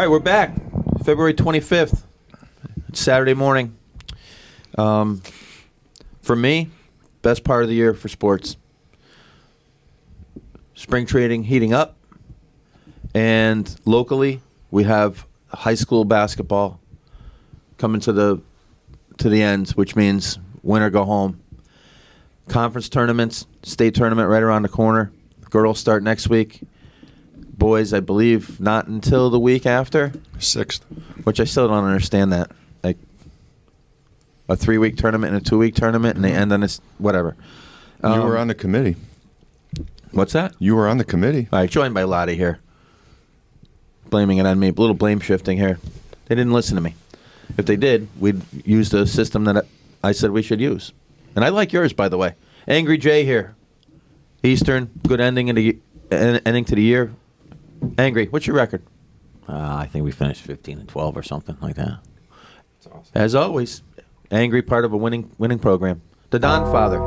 right, we're back. February 25th. It's Saturday morning. For me, best part of the year for sports. Spring training heating up. And locally, we have high school basketball coming to the end, which means win or go home. Conference tournaments, state tournament right around the corner. Girls start next week. Boys, I believe, not until the week after. 6th. Which I still don't understand that. Like a 3-week tournament and a 2-week tournament, and they end on this, whatever. You were on the committee. What's that? You were on the committee. All right, joined by Loddy here. Blaming it on me. A little blame shifting here. They didn't listen to me. If they did, we'd use the system that I said we should use. And I like yours, by the way. Angry Jay here. Eastern, good ending to the year. Angry, what's your record? I think we finished 15-12 or something like that. That's awesome. As always, Angry, part of a winning program. The Don father,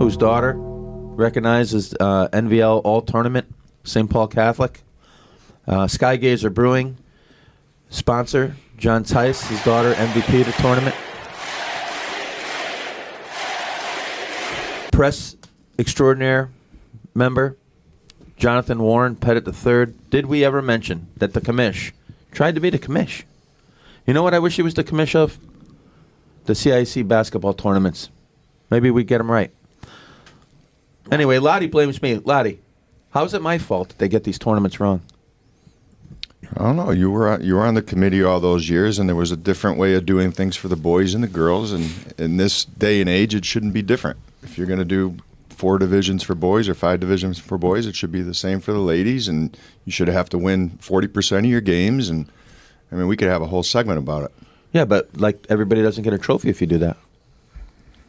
whose daughter recognized as NVL All-Tournament, St. Paul Catholic. Skygazer Brewing, sponsor, John Tice, his daughter, MVP of the tournament. Press extraordinaire member, Jonathan Warren, Pettit III. Did we ever mention that the commish tried to be the commish? You know what I wish he was the commish of? The CIC basketball tournaments. Maybe we'd get him right. Anyway, Loddy blames me. Loddy, how is it my fault that they get these tournaments wrong? I don't know. You were on the committee all those years, and there was a different way of doing things for the boys and the girls. And in this day and age, it shouldn't be different. If you're going to do 4 divisions for boys or 5 divisions for boys, it should be the same for the ladies. And you should have to win 40% of your games. And I mean, we could have a whole segment about it. Yeah, but like everybody doesn't get a trophy if you do that.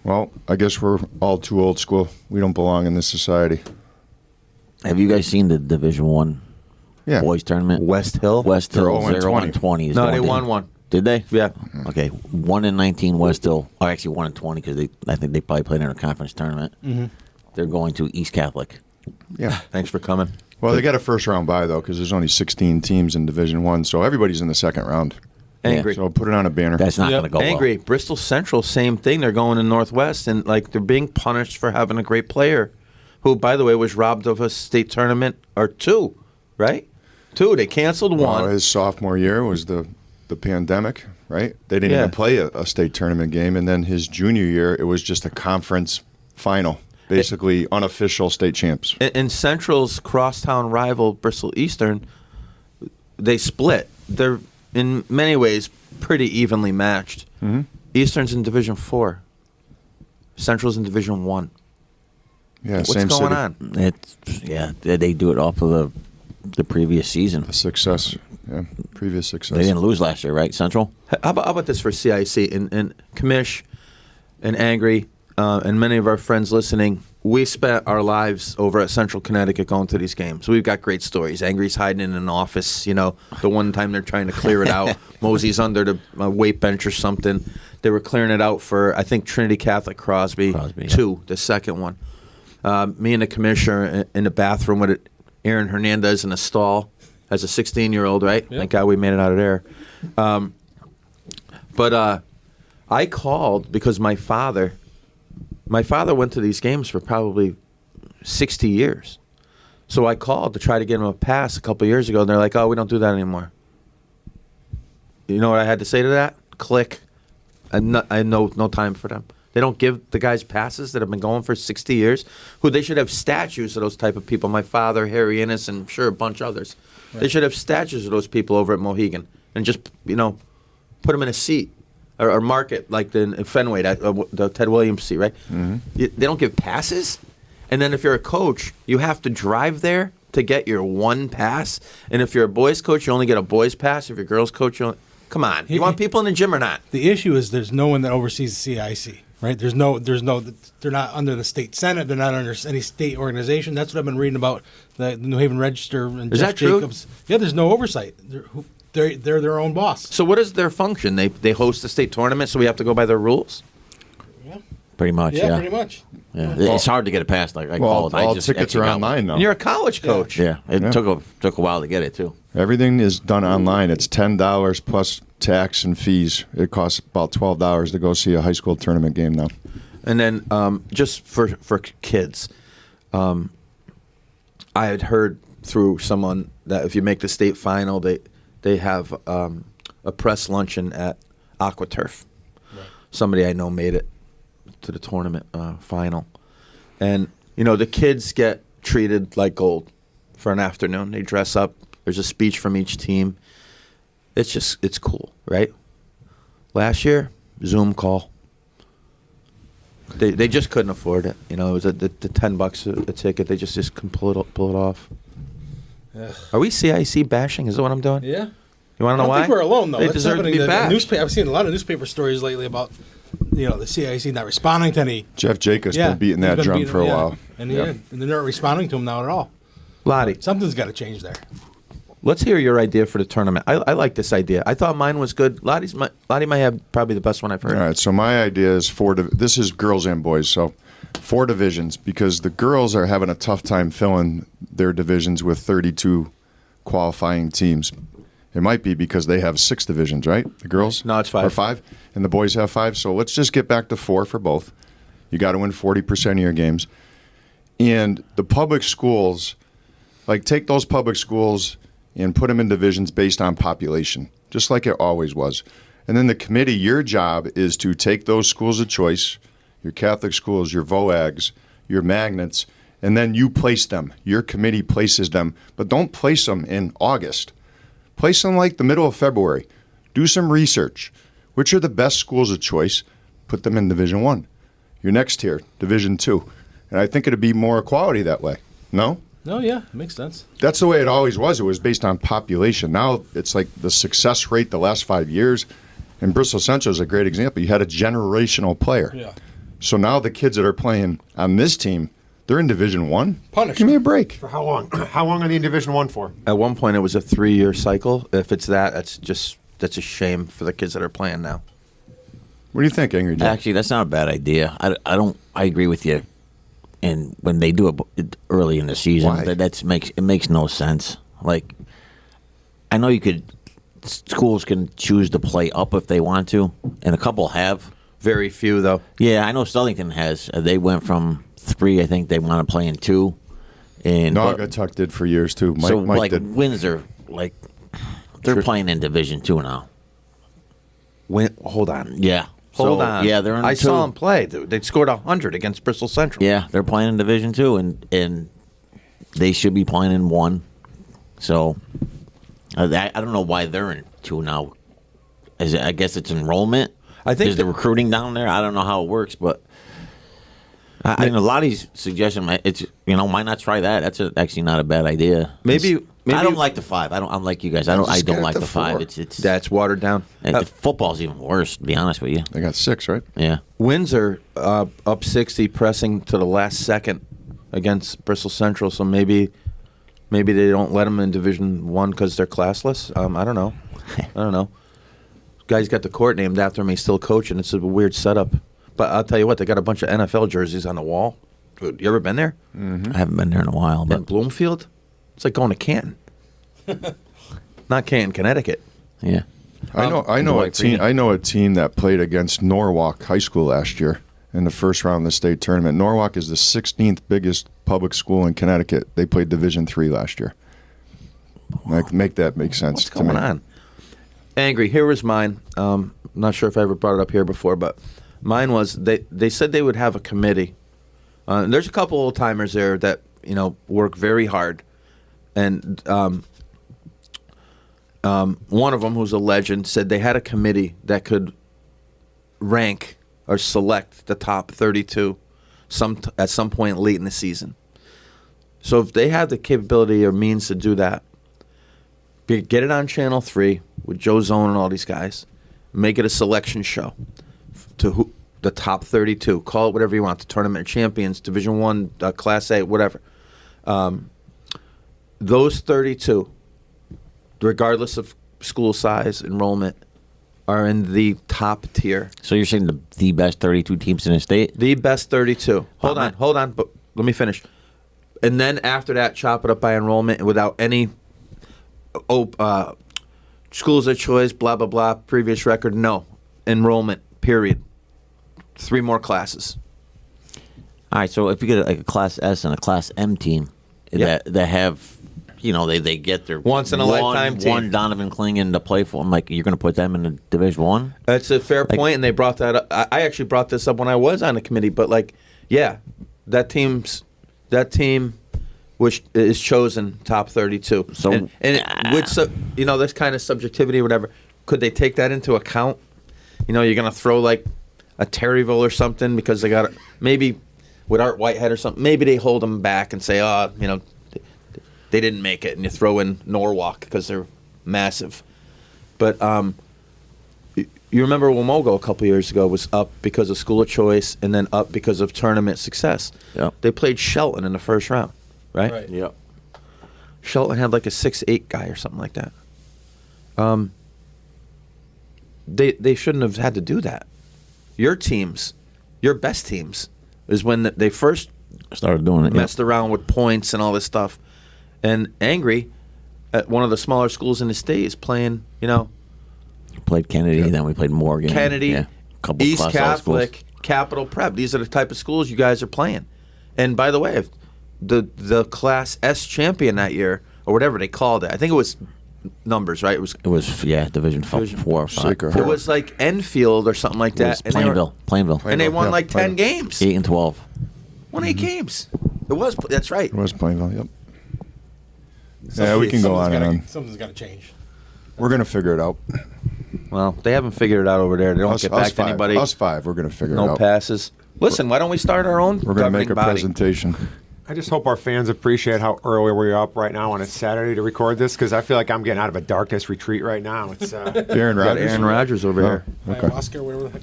Well, I guess we're all too old school. We don't belong in this society. Have you guys seen the Division One boys tournament? West Hill? West Hill, 0-20. 0-20. is No, the they one won one. Did they? Yeah. Okay, 1-19 West Hill. Or actually 1-20 because I think they probably played in a conference tournament. Mm-hmm. They're going to East Catholic. Yeah. Thanks for coming. Well, they got a first round bye, though, because there's only 16 teams in Division One, so everybody's in the second round. Angry. So put it on a banner. That's not going to go Angry. well. Bristol Central, same thing. They're going to Northwest, and like they're being punished for having a great player who, by the way, was robbed of a state tournament or 2, right? 2. They canceled one. His sophomore year was the pandemic, right? They didn't even play a state tournament game. And then his junior year, it was just a conference final, basically unofficial state champs. In Central's crosstown rival, Bristol Eastern, they split. They're, in many ways, pretty evenly matched. Mm-hmm. Eastern's in Division 4. Central's in Division 1. Yeah, What's same going city. on? They do it off of the previous season. The success. Yeah, previous success. They didn't lose last year, right, Central? How about this for CIC and Commish and Angry and many of our friends listening? We spent our lives over at Central Connecticut going to these games. We've got great stories. Angry's hiding in an office, the one time they're trying to clear it out. Mosey's under the weight bench or something. They were clearing it out for, I think, Trinity Catholic Crosby 2, the second one. Me and the commissioner in the bathroom with Aaron Hernandez in a stall as a 16-year-old, right? Yep. Thank God we made it out of there. But I called because my father went to these games for probably 60 years. So I called to try to get him a pass a couple years ago, and they're like, oh, we don't do that anymore. You know what I had to say to that? Click. I had no time for them. They don't give the guys passes that have been going for 60 years, who they should have statues of those type of people. My father, Harry Innes, and sure a bunch of others. Right. They should have statues of those people over at Mohegan and just, put them in a seat or mark it like in Fenway, the Ted Williams seat, right? Mm-hmm. They don't give passes. And then if you're a coach, you have to drive there to get your one pass. And if you're a boys coach, you only get a boys pass. If you're a girls coach, you only... Come on. You want people in the gym or not? The issue is there's no one that oversees the CIC. Right? There's no. They're not under the state senate. They're not under any state organization. That's what I've been reading about the New Haven Register and Is Jeff that true? Jacobs. Yeah, there's no oversight. They're their own boss. So what is their function? They host a state tournament, so we have to go by their rules. Yeah. Pretty much, yeah. pretty much. Yeah. It's hard to get it past. Like I called. I all just tickets actually are got online one. now. And you're a college coach. Yeah, it Yeah. took a while to get it too. Everything is done online. It's $10 plus tax and fees. It costs about $12 to go see a high school tournament game now. And then just for kids, I had heard through someone that if you make the state final, they have a press luncheon at AquaTurf. Right. Somebody I know made it to the tournament final, and the kids get treated like gold for an afternoon. They dress up. There's a speech from each team. It's cool, right? Last year, Zoom call. They just couldn't afford it. It was the $10 a ticket. They just couldn't pull it off. Ugh. Are we CIC bashing? Is that what I'm doing? Yeah. You want to know I don't why? think we're alone, though. They That's deserve to happening. be bashed. I've seen a lot of newspaper stories lately about, the CIC not responding to any. Jeff Jacobs been beating that drum for a while. And and they're not responding to him now at all. Loddy, Something's got to change there. let's hear your idea for the tournament. I like this idea. I thought mine was good. Loddy might have probably the best one I've heard. All right, so my idea is this is girls and boys, so 4 divisions, because the girls are having a tough time filling their divisions with 32 qualifying teams. It might be because they have 6 divisions, right? The girls? No, it's 5. Or 5, and the boys have 5. So let's just get back to 4 for both. You got to win 40% of your games. And the public schools, take those public schools and put them in divisions based on population, just like it always was. And then the committee, your job is to take those schools of choice, your Catholic schools, your VOAGs, your magnets, and then you place them. Your committee places them, but don't place them in August. Place them the middle of February. Do some research. Which are the best schools of choice? Put them in Division 1. Your next tier, Division 2. And I think it'd be more equality that way. No? No, yeah, makes sense. That's the way it always was. It was based on population. Now it's the success rate the last 5 years. And Bristol Central is a great example. You had a generational player. Yeah. So now the kids that are playing on this team, they're in Division 1. Punish Give me a them. break. For how long? How long are they in Division 1 for? At one point, it was a 3-year cycle. If it's that's a shame for the kids that are playing now. What do you think, Angry Joe? Actually, that's not a bad idea. I agree with you. And when they do it early in the season, Why? it makes no sense. I know schools can choose to play up if they want to, and a couple have. Very few, though. Yeah, I know Stellington has. They went from 3, I think they want to play in 2. And Naugatuck did for years too. Mike did. Windsor, they're playing in Division 2 now. Hold on. Yeah. Hold on. Yeah, they're in I 2. saw them play. Dude. They scored 100 against Bristol Central. Yeah, they're playing in Division 2, and they should be playing in 1. So I don't know why they're in 2 now. I guess it's enrollment. I think is the recruiting down there. I don't know how it works, but I mean, Loddy's suggestion, it's why not try that? That's actually not a bad idea. Maybe I don't like the 5. I'm like you guys. I just don't get like the the 5. 4. It's that's watered down. the football's even worse. To be honest with you. They got 6, right? Yeah. Windsor up 60, pressing to the last second against Bristol Central. So maybe they don't let them in Division 1 because they're classless. I don't know. I don't know. Guy's got the court named after him. He's still coaching. It's a weird setup. But I'll tell you what, they got a bunch of NFL jerseys on the wall. Dude, you ever been there? I haven't been there in a while, In but Bloomfield? It's like going to Canton. Not Canton, Connecticut. yeah. I know a team that played against Norwalk High School last year in the first round of the state tournament. Norwalk is the 16th biggest public school in Connecticut. They played Division 3 last year. Make that make sense What's to going me. on? Angry. Here was mine. Not sure if I ever brought it up here before, but mine was they said they would have a committee. There's a couple old timers there that work very hard, and one of them, who's a legend, said they had a committee that could rank or select the top 32 at some point late in the season. So if they have the capability or means to do that, get it on Channel 3 with Joe Zone and all these guys. Make it a selection show to the top 32. Call it whatever you want. The Tournament of Champions, Division 1, Class A, whatever. Those 32, regardless of school size, enrollment, are in the top tier. So you're saying the best 32 teams in the state? The best 32. Hold man. on. But let me finish. And then after that, chop it up by enrollment without any schools of choice, blah, blah, blah, previous record. No. Enrollment, period. 3 more classes. All right, so if you get like a Class S and a Class M team Yeah. that have, they get their Once in a lifetime team. one Donovan Clingan to play for. I'm like, you're going to put them in the Division One? That's a fair point, and they brought that up. I actually brought this up when I was on the committee, but that team which is chosen top 32. So- and that's kind of subjectivity or whatever. Could they take that into account? You're going to throw like a Terryville or something because they got maybe with Art Whitehead or something. Maybe they hold them back and say, they didn't make it, and you throw in Norwalk because they're massive. But you remember Wamogo a couple years ago was up because of school of choice and then up because of tournament success. Yep. They played Shelton in the first round, right? Yep. Shelton had like a 6'8" guy or something like that. They shouldn't have had to do that. Your teams, your best teams, is when they first Started doing it. messed around with points and all this stuff. And Angry, at one of the smaller schools in the state, is playing, Played Kennedy, then we played Morgan. Kennedy, Yeah. Couple East Class L schools. Catholic, Capital Prep. These are the type of schools you guys are playing. And by the way, if the Class S champion that year, or whatever they called it, I think it was numbers, right? It was Division 4 or 5. Shaker. it was like Enfield or something like It was that. And they were- Plainville. And they won Yeah, like 10 Plainville. games. 8 and 12. Won 8 games. It was. That's right. It was Plainville, yep. Yeah, we can go on and on. Something's got to change. We're going to figure it out. Well, they haven't figured it out over there. They don't get back to 5. anybody. Us 5, we're going to figure it No out. passes. Listen, why don't we start our own We're going to governing make a body? presentation. I just hope our fans appreciate how early we're up right now on a Saturday to record this because I feel like I'm getting out of a darkness retreat right now. It's Aaron Got Rodgers. Aaron Rodgers over here. Okay. Oscar, whatever the heck.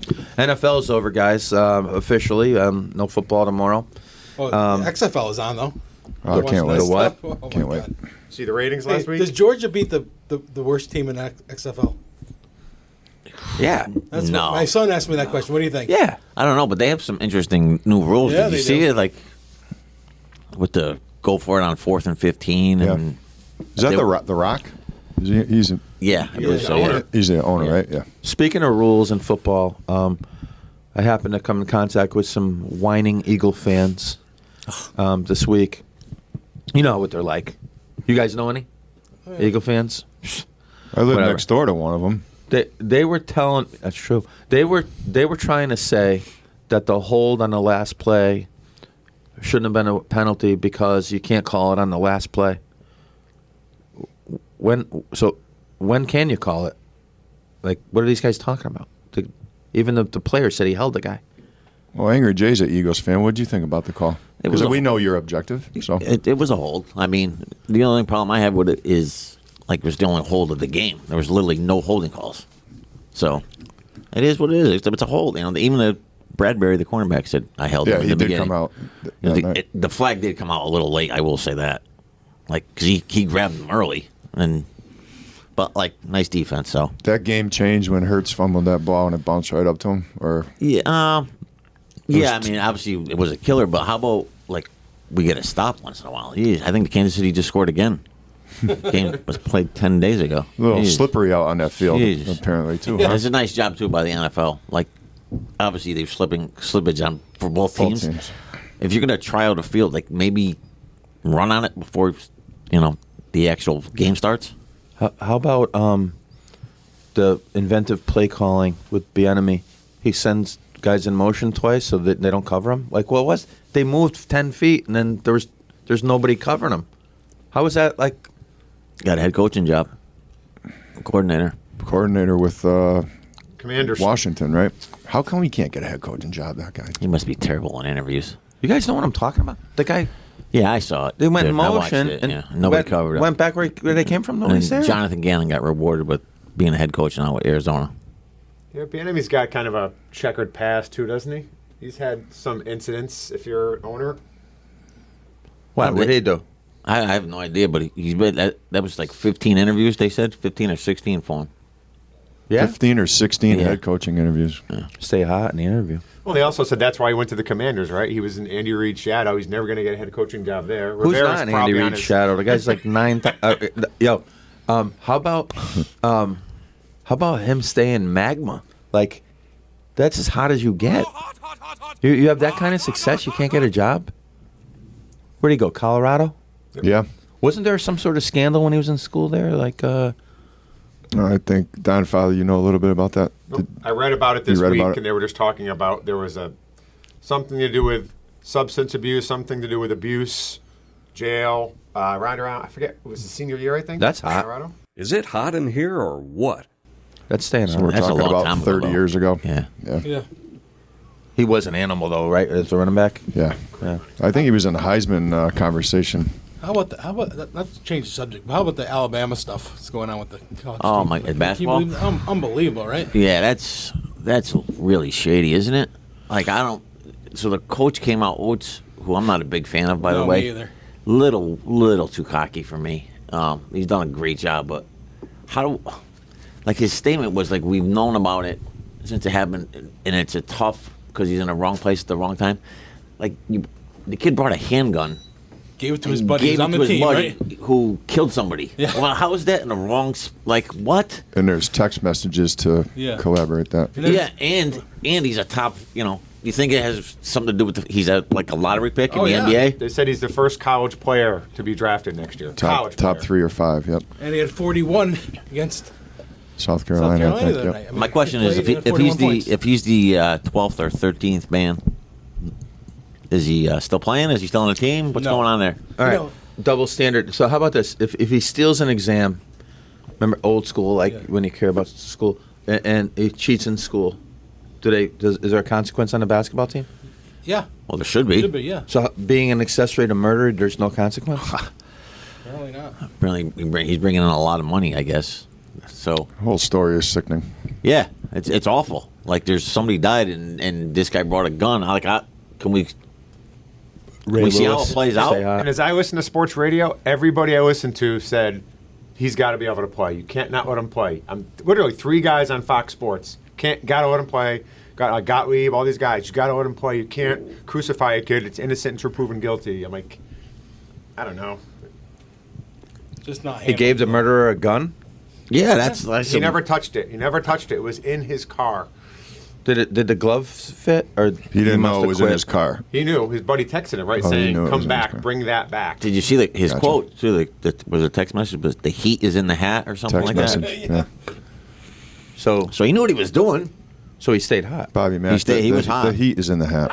NFL's over, guys. Officially, no football tomorrow. Oh, the XFL is on though. Oh, I can't wait. The what? Oh, my Can't wait. God. see the ratings Hey, last week. does Georgia beat the worst team in XFL? Yeah. That's No. what, my son asked me that question. What do you think? Yeah. I don't know, but they have some interesting new rules. Yeah, Did you they see do. it? Like with the go for it on 4th and 15, Yeah. and Is that They- the Rock? He's yeah, I believe so. Yeah. he's the owner, right? Yeah. Speaking of rules in football, I happened to come in contact with some whining Eagle fans this week. You know what they're like. You guys know any Eagle fans? I live Whatever. next door to one of them. They were telling that's true. They were trying to say that the hold on the last play shouldn't have been a penalty because you can't call it on the last play. When can you call it? Like, what are these guys talking about? Even the player said he held the guy. Well, Angry Jay's an Eagles fan. What do you think about the call? It was Because a- we know you're objective. So It was a hold. I mean, the only problem I have with it is like it was the only hold of the game. There was literally no holding calls. So it is what it is. It's a hold. Even the Bradbury, the cornerback, said I held yeah, him in he the did beginning. come out. You know, that night. the flag did come out a little late. I will say that. Like, because he grabbed him early, but like nice defense. So That game changed when Hurts fumbled that ball and it bounced right up to him. Or yeah. I mean, obviously it was a killer, but how about like we get a stop once in a while? Jeez, I think the Kansas City just scored again. Game was played 10 days ago. a little Jeez. slippery out on that field, Jeez. apparently too. Yeah, Huh? it's a nice job too by the NFL. Like, obviously they're slippage on for both teams. If you're gonna try out a field, like maybe run on it before the actual game starts. How about the inventive play calling with Bieniemy? He sends guys in motion twice so that they don't cover him. Like, what was they moved 10 feet and then there's nobody covering them? How is that like? Got a head coaching job, Coordinator with Commanders. Washington, right? How come he can't get a head coaching job? That guy. He must be terrible in interviews. You guys know what I'm talking about? The guy Yeah, I saw it. they went in I watched motion it, and yeah. Nobody covered it. Went back where they came from. And Nobody's there. Jonathan Gannon got rewarded with being a head coach now with Arizona. Yeah, Bieniemy's got kind of a checkered past too, doesn't he? He's had some incidents. If you're an owner, What did he do? I have no idea, but he's been that was like 15 interviews. They said 15 or 16 for him. Yeah. 15 or 16 Yeah. head coaching interviews. Stay hot in the interview. Well, they also said that's why he went to the Commanders, right? He was in Andy Reid's shadow. He's never going to get a head coaching job there. Who's Rivera's not in Andy probably on Reid's his- shadow? The guy's like yo, how about him staying Magma? Like, that's as hot as you get. You have that kind of success, you can't get a job? Where'd he go, Colorado? Yeah. Wasn't there some sort of scandal when he was in school there? Like, I think, Don Father, you know a little bit about that? Nope. I read about it this read week, about it? and they were just talking about there was something to do with substance abuse, something to do with abuse, jail, right around, I forget, it was the senior year, I think. That's hot. Colorado? Is it hot in here or what? that's staying So on. we're That's a talking long about time ago, 30 though. years ago. Yeah. Yeah. He was an animal, though, right? As a running back? Yeah. Yeah. I think he was in the Heisman conversation. How about not to change the subject, but how about the Alabama stuff that's going on with the college Oh, team? my- Can you basketball? believe that? Unbelievable, right? Yeah, that's really shady, isn't it? Like, I don't. So the coach came out, Oates, who I'm not a big fan of, by the No, way. me either. Little too cocky for me. He's done a great job, but like his statement was like, we've known about it since it happened, and it's a tough because he's in the wrong place at the wrong time. Like the kid brought a handgun. Gave it to his and buddy. He gave was on it to the his team, buddy right? who killed somebody. Yeah. Well, how is that in the wrong? Like what? And there's text messages to Yeah. collaborate that. And then- Yeah, and he's a top. You think it has something to do with he's like a lottery pick in Oh, the yeah. NBA? They said he's the first college player to be drafted next year. Top player. 3 or 5, yep. And he had 41 against South South Carolina, Carolina I think, the yep. other night. I mean, My question is, he played, if he he's had 41 points. the 12th or 13th man, is he still playing? Is he still on the team? What's No. going on there? All right, No. double standard. So how about this? If he steals an exam, remember old school, like Yeah. when you care about school, and he cheats in school, is there a consequence on the basketball team? Yeah, Well, there should be. should be, yeah. So being an accessory to murder, there's no consequence. Apparently not. Really, he's bringing in a lot of money, I guess. So The whole story is sickening. yeah, it's awful. Like there's somebody died and this guy brought a gun. Can we see how it plays out? Stay hot. And as I listen to sports radio, everybody I listened to said he's got to be able to play. You can't not let him play. I'm literally 3 guys on Fox Sports. Got to let him play. Got Gottlieb, all these guys. You got to let him play. You can't crucify a kid. It's innocent until proven guilty. I'm like, I don't know. Just not. He gave the murderer a gun. Yeah, that's He never touched it. He never touched it. It was in his car. Did the gloves fit? Or He didn't must know have it was in quit? his car. He knew. His buddy texted him, right, Oh, he saying, knew it was come in his back, car. bring that back. Did you see his Gotcha. quote too? Was a text message, but the heat is in the hat or something Text like message. that. Yeah. So So he knew what he was doing. he stayed hot. Bobby Mack, He was hot. the heat is in the hat.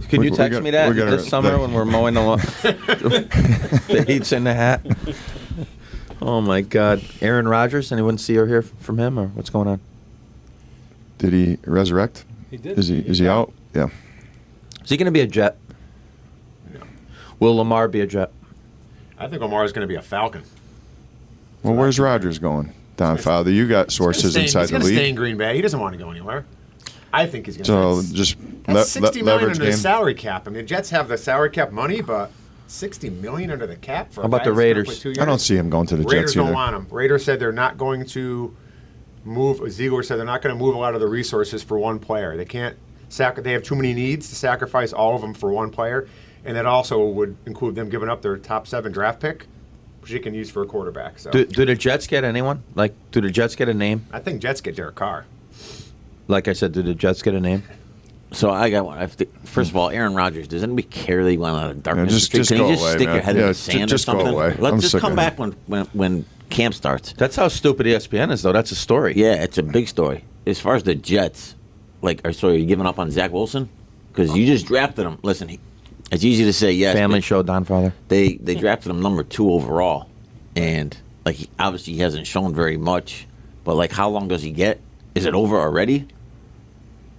Could you we text got- me that we got this summer when we're mowing the lawn? The heat's in the hat. Oh my God, Aaron Rodgers. Anyone see or hear from him, or what's going on? Did he resurrect? He did. Is he out? Yeah. Is he going to be a Jet? Will Lamar be a Jet? I think Omar is going to be a Falcon. Well, where's Rodgers going? Don Father, you got sources inside He's the going to stay in league. Green Bay. He doesn't want to go anywhere. I think he's going So to. just That's $60 million leverage under the game. salary cap. I mean, the Jets have the salary cap money, but $60 million under the cap for. How about a guy the that's gonna Raiders? play 2 I don't years? see him going to the Raiders Jets don't either. want him. Raiders said they're not going to move. Ziegler said they're not going to move a lot of the resources for one player. They can't. They have too many needs to sacrifice all of them for one player, and that also would include them giving up their top 7 draft pick, which you can use for a quarterback. So Do the Jets get anyone? Like, do the Jets get a name? I think Jets get Derek Carr. Like I said, do the Jets get a name? So I got one. First of all, Aaron Rodgers. Does anybody care that he went out of darkness? just Can you go just away, stick man. your head in Yeah, the sand just or go something? away. Let's I'm just sick come of back it. when camp starts. That's how stupid ESPN is, though. That's a story. Yeah, it's a big story. As far as the Jets, are you giving up on Zach Wilson? Because you just drafted him. Listen, it's easy to say yes. Family but show, Don Father. They drafted him number 2 overall, and obviously he hasn't shown very much. But how long does he get? Is it over already?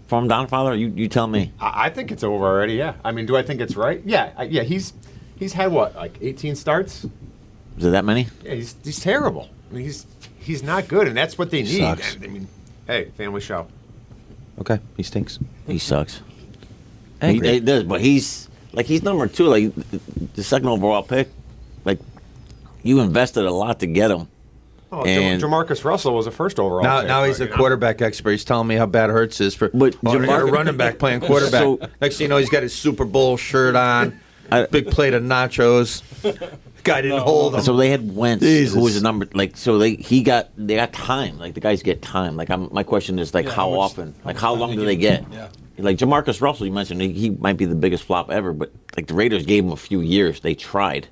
From Don Father, you tell me. I think it's over already. Yeah. I mean, do I think it's right? Yeah. Yeah. He's had what, 18 starts? Is it that many? Yeah. He's terrible. I mean, he's not good, and that's what they need. Sucks. I mean, hey, family show. Okay, he stinks. He sucks. Angry. He does, but he's number 2, the second overall pick. You invested a lot to get him, Oh, And- Jamarcus Russell was a first overall. Now pick, he's a but, you know. quarterback expert. He's telling me how bad Hurts is for. But I got a Jamarcus- running back playing quarterback. So- Next thing you know, he's got his Super Bowl shirt on, big plate of nachos. Guy didn't hold him. So they had Wentz, Jesus. who was a number like. So they got time. Like the guys get time. Like my question is like Yeah, how how much- often? how Like much how time long they do give they get? him. Yeah. Like Jamarcus Russell, you mentioned he might be the biggest flop ever, but like the Raiders gave him a few years. They tried.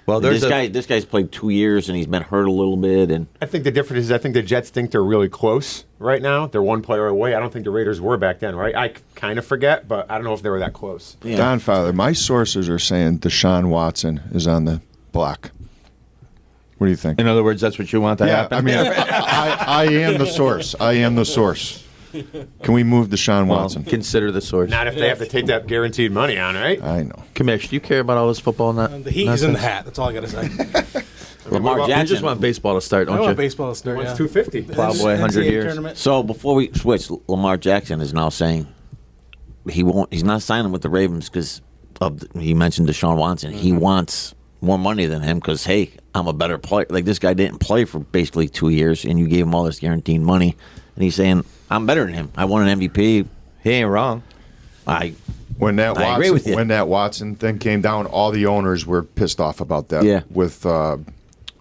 Well, there's This guy's played 2 years and he's been hurt a little bit. And I think the difference is I think the Jets think they're really close right now. They're one player away. I don't think the Raiders were back then, right? I kind of forget, but I don't know if they were that close. yeah. Don Father, my sources are saying Deshaun Watson is on the block. What do you think? In other words, that's what you want to happen. I mean, I am the source. I am the source. Can we move Deshaun Well, Watson? consider the source. Not if they have to take that guaranteed money on, right? I know. Commish, do you care about all this football? The heat is in the hat. That's all I got to say. Lamar about- You Jackson. just want baseball to start, I don't you? want baseball to start. One's Yeah. 250. Plowboy, 100 NCAA years. tournament. So before we switch, Lamar Jackson is now saying he won't. He's not signing with the Ravens because he mentioned Deshaun Watson. He wants more money than him because hey, I'm a better player. Like this guy didn't play for basically 2 years, and you gave him all this guaranteed money, and he's saying I'm better than him. I won an MVP. He ain't wrong. When that I agree with you. when that Watson thing came down, all the owners were pissed off about that. Yeah. With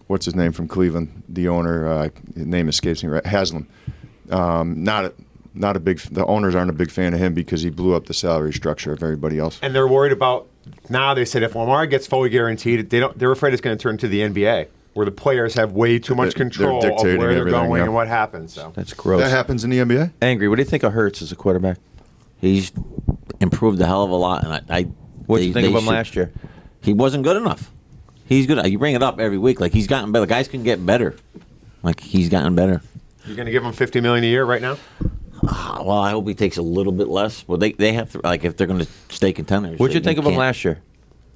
what's his name from Cleveland? The owner, his name escapes me. Right, Haslam. Not a big. The owners aren't a big fan of him because he blew up the salary structure of everybody else. And they're worried about now. They said if Lamar gets fully guaranteed, they're afraid it's going to turn to the NBA, where the players have way too much They're control of dictating where they're everything, going yeah. and what happens. So That's gross. That happens in the NBA. Angry. What do you think of Hurts as a quarterback? He's improved a hell of a lot, and What did you think of him should- last year? He wasn't good enough. He's good. You bring it up every week. Like he's gotten better. Guys can get better. Like he's gotten better. you're going to give him $50 million a year right now. Well, I hope he takes a little bit less. But they have to like if they're going to stay contenders. What'd you think of him can't- last year?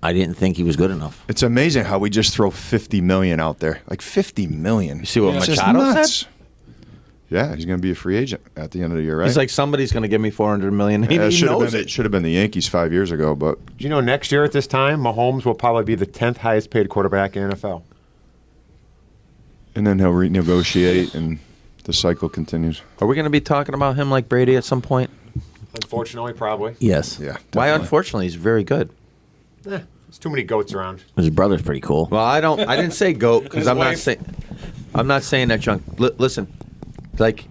I didn't think he was good enough. It's amazing how we just throw $50 million out there. Like $50 million. You see what It's just Machado nuts. said? Yeah, he's going to be a free agent at the end of the year, right? He's like, somebody's going to give me $400 million. He, Yeah, it he should have knows been. it. It should have been the Yankees 5 years ago, but Do you know next year at this time, Mahomes will probably be the 10th highest paid quarterback in NFL. and then he'll renegotiate, and the cycle continues. Are we going to be talking about him like Brady at some point? Unfortunately, probably. Yes. Yeah. Why? definitely. Unfortunately, he's very good. There's too many goats around. His brother's pretty cool. Well, I didn't say goat because I'm not saying. I'm not saying that junk. Listen, like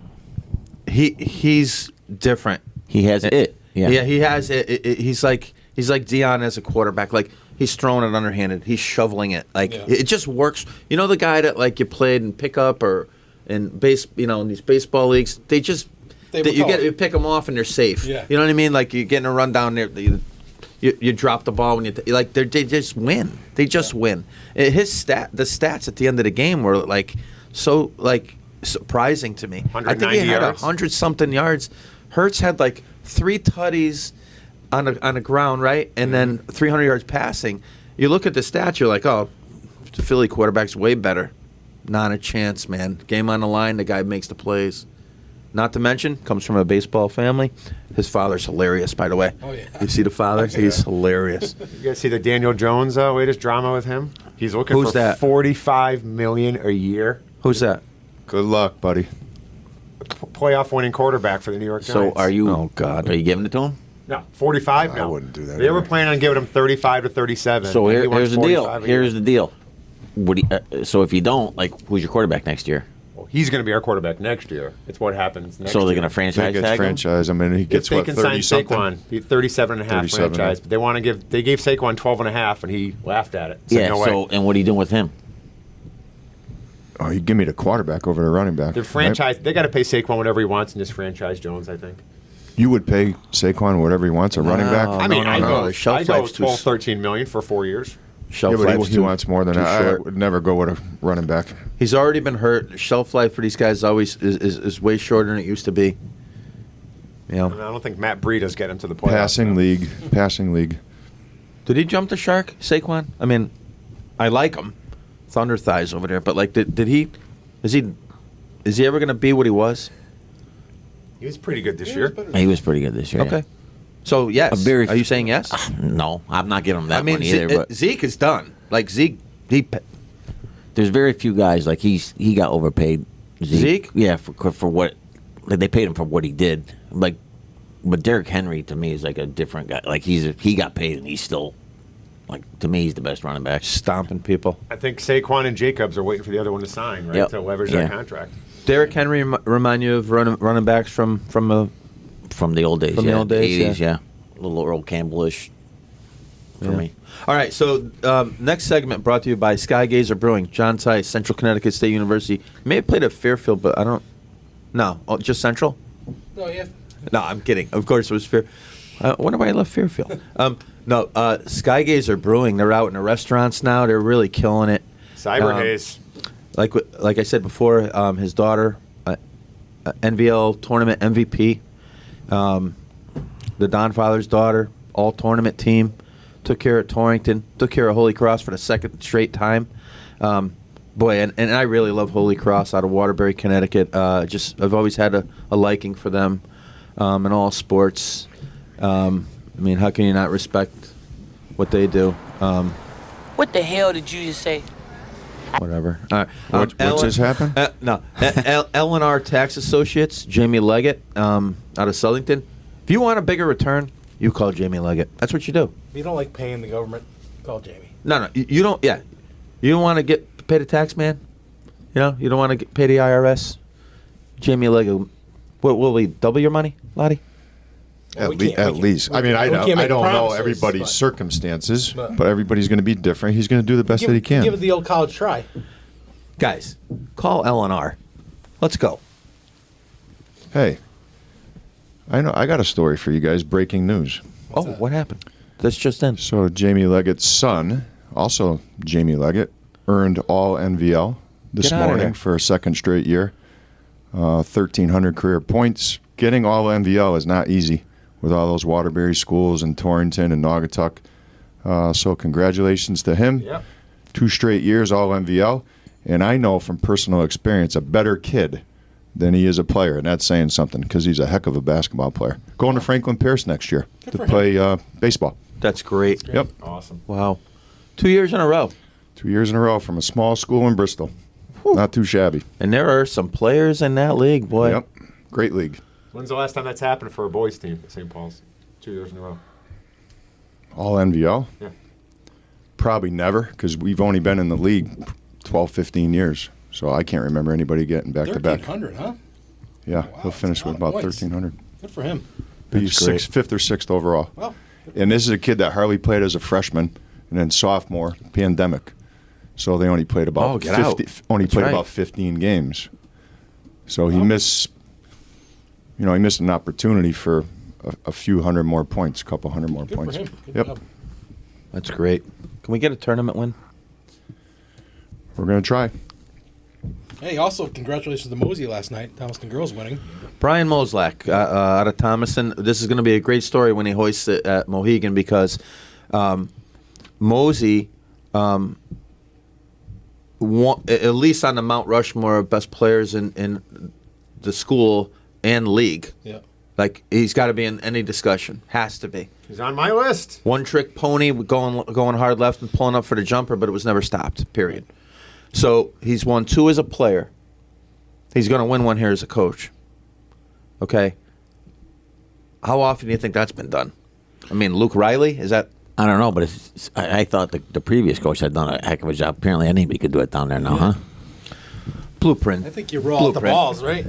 he's different. He has it. Yeah. Yeah, he has it. He's like Dion as a quarterback. Like he's throwing it underhanded. He's shoveling it. Like Yeah. it just works. You know the guy that like you played in pickup or in base. You know in these baseball leagues. They just you pick them off and they're safe. Yeah. You know what I mean? Like you're getting a run down there. You drop the ball when they just win. They just win. The stats at the end of the game were like so like surprising to me. I think he 190 had yards. 100-something yards. Hurts had like 3 tutties on the ground, right, and then 300 yards passing. You look at the stats, you're like, oh, the Philly quarterback's way better. Not a chance, man. Game on the line, the guy makes the plays. Not to mention, comes from a baseball family. His father's hilarious, by the way. Oh, yeah. You see the father? He's hilarious. You guys see the Daniel Jones latest drama with him? He's looking Who's for that? $45 million a year. Who's that? Good luck, buddy. Playoff winning quarterback for the New York Giants. So are you? Oh, God. Are you giving it to him? No, 45 now. I wouldn't do that They were either. planning on giving him 35 to 37. So and he wants here's the deal. 45 a year. Here's the deal. So if you don't, like, who's your quarterback next year? Well, he's going to be our quarterback next year. It's what happens next So they're year. going to I think franchise it's tag him? franchise. I mean, he If gets they what, can 30 sign something. Saquon, 37 and a half 37, franchise, yeah. but they gave Saquon 12 and a half, and he laughed at it. Said, Yeah. no So way. and what are you doing with him? Oh, you give me the quarterback over the running back. The franchise, they got to pay Saquon whatever he wants in this franchise, Jones, I think. You would pay Saquon whatever he wants, a running back. Oh, I mean, no, I no, go, the shelf I go life's too 12, s- 13 million for 4 years. Shelf Yeah, but life's he too- wants more than too that. I short. would never go with a running back. He's already been hurt. Shelf life for these guys always is way shorter than it used to be. You And know, I don't think Matt Breida's get him to the playoffs. Passing league. did he jump the shark, Saquon? I mean, I like him, thunder thighs over there. But like, did he? Is he ever going to be what he was? He was pretty good this year. He was pretty good this year. Okay. So yes, A very- are you saying yes? No, I'm not giving him that I mean, money either. But Zeke is done. Like Zeke, did there's very few guys like he got overpaid. Zeke? Yeah, for what like they paid him for what he did. Like, but Derrick Henry to me is like a different guy. Like he got paid and he's still like to me he's the best running back. Stomping people. I think Saquon and Jacobs are waiting for the other one to sign, right? Yep. To leverage Yeah. that contract. Derrick Henry remind you of running backs from the From the old days, From the old days, 80s, yeah. A little Earl Campbell-ish for me. All right, so next segment brought to you by Skygazer Brewing, John Tice, Central Connecticut State University. You may have played at Fairfield, but I don't. No, just Central. No, yeah. No, I'm kidding. Of course, it was Fair. I wonder why I left Fairfield. No, Skygazer Brewing. They're out in the restaurants now. They're really killing it. Cyber Haze. Like I said before, his daughter, NVL tournament MVP, the Don Father's daughter, all tournament team, took care of Torrington, took care of Holy Cross for the second straight time. Boy, and I really love Holy Cross out of Waterbury, Connecticut. I've always had a liking for them in all sports. I mean, how can you not respect what they do? What the hell did you just say? Whatever. All right. What just happened? No. L&R Tax Associates, Jamie Leggett out of Southington. If you want a bigger return, you call Jamie Leggett. That's what you do. If you don't like paying the government, call Jamie. No. You don't. Yeah. You don't want to pay the tax man. You know. You don't want to pay the IRS. Jamie Leggett. What will we double your money, Loddy? At, we can't- at we least. I mean, I we don't, can't I make don't know promises, everybody's but- circumstances, But- but everybody's going to be different. He's going to do the best that he can. Give it the old college try. Guys, call L&R. Let's go. Hey, I know. I got a story for you guys. Breaking news. What happened? That's just in. So Jamie Leggett's son, also Jamie Leggett, earned all NVL this Get outta morning here. for a second straight year. 1,300 career points. Getting all NVL is not easy with all those Waterbury schools and Torrington and Naugatuck. So congratulations to him. Yep. 2 straight years all NVL. And I know from personal experience a better kid than he is a player. And that's saying something because he's a heck of a basketball player. Going to Franklin Pierce next year to for him. play baseball. That's great. Yep. Awesome. Wow. 2 years in a row. 2 years in a row from a small school in Bristol. Not too shabby. And there are some players in that league, boy. Yep. Great league. When's the last time that's happened for a boys team at St. Paul's? 2 years in a row. All NVL? Yeah. Probably never because we've only been in the league 12, 15 years. So I can't remember anybody getting back-to-back. 1,300, huh? Yeah, Wow, he'll finish that's a with lot about of points. 1,300. Good for him. But he's great. 5th or 6th overall. Well, And this is a kid that hardly played as a freshman, and then sophomore, pandemic. So they only played about get out. That's right. about 15 games. So he missed an opportunity for a few hundred more points, a couple hundred more good points. for him. Good Yep. job. That's great. Can we get a tournament win? We're going to try. Hey, also, congratulations to Mosey last night. Thomaston girls winning. Brian Moslak out of Thomaston. This is going to be a great story when he hoists it at Mohegan because Mosey, at least on the Mount Rushmore of best players in the school and league, Yeah. like he's got to be in any discussion. Has to be. He's on my list. One trick pony going hard left and pulling up for the jumper, but it was never stopped. Period. So he's won 2 as a player. He's going to win 1 here as a coach. Okay. How often do you think that's been done? I mean, Luke Riley, is that? I don't know, but I thought the previous coach had done a heck of a job. Apparently, anybody could do it down there now, huh? Blueprint. I think you roll out the Blueprint. balls, right?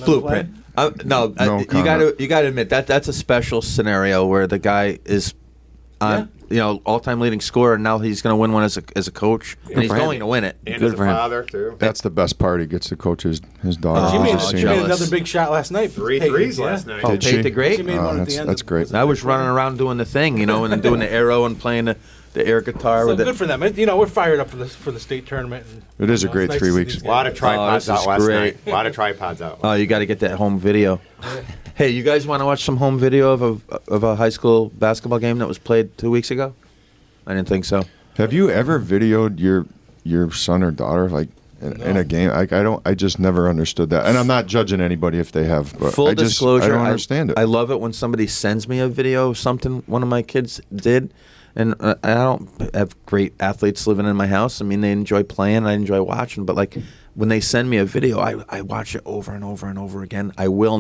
Blueprint. No, No you comment. got to admit that's a special scenario where the guy is on all-time leading scorer, and now he's going to win one as a coach, and he's for him. going to win it. And Good as a for him. father, too. That's the best part. He gets to coach his daughter. She Oh, made, He's a she senior. made jealous. another big shot last night. 3 Peyton, threes yeah. last night. Oh, Did Pate she? the Great. She made one at the end. That's great. I was running around doing the thing, and then doing the arrow and playing the air guitar So with good it. for them. We're fired up for the state tournament. And, It is a it's great nice 3 to see weeks. these A lot guys. of tripods this is out last great. night. A lot of tripods out. Oh, you got to get that home video. Hey, you guys want to watch some home video of a high school basketball game that was played 2 weeks ago? I didn't think so. Have you ever videoed your son or daughter like in a game. I just never understood that, and I'm not judging anybody if they have. But Full disclosure, I don't understand it. I love it when somebody sends me a video of something one of my kids did, and I don't have great athletes living in my house. I mean, they enjoy playing, I enjoy watching, but like when they send me a video, I watch it over and over and over again. I will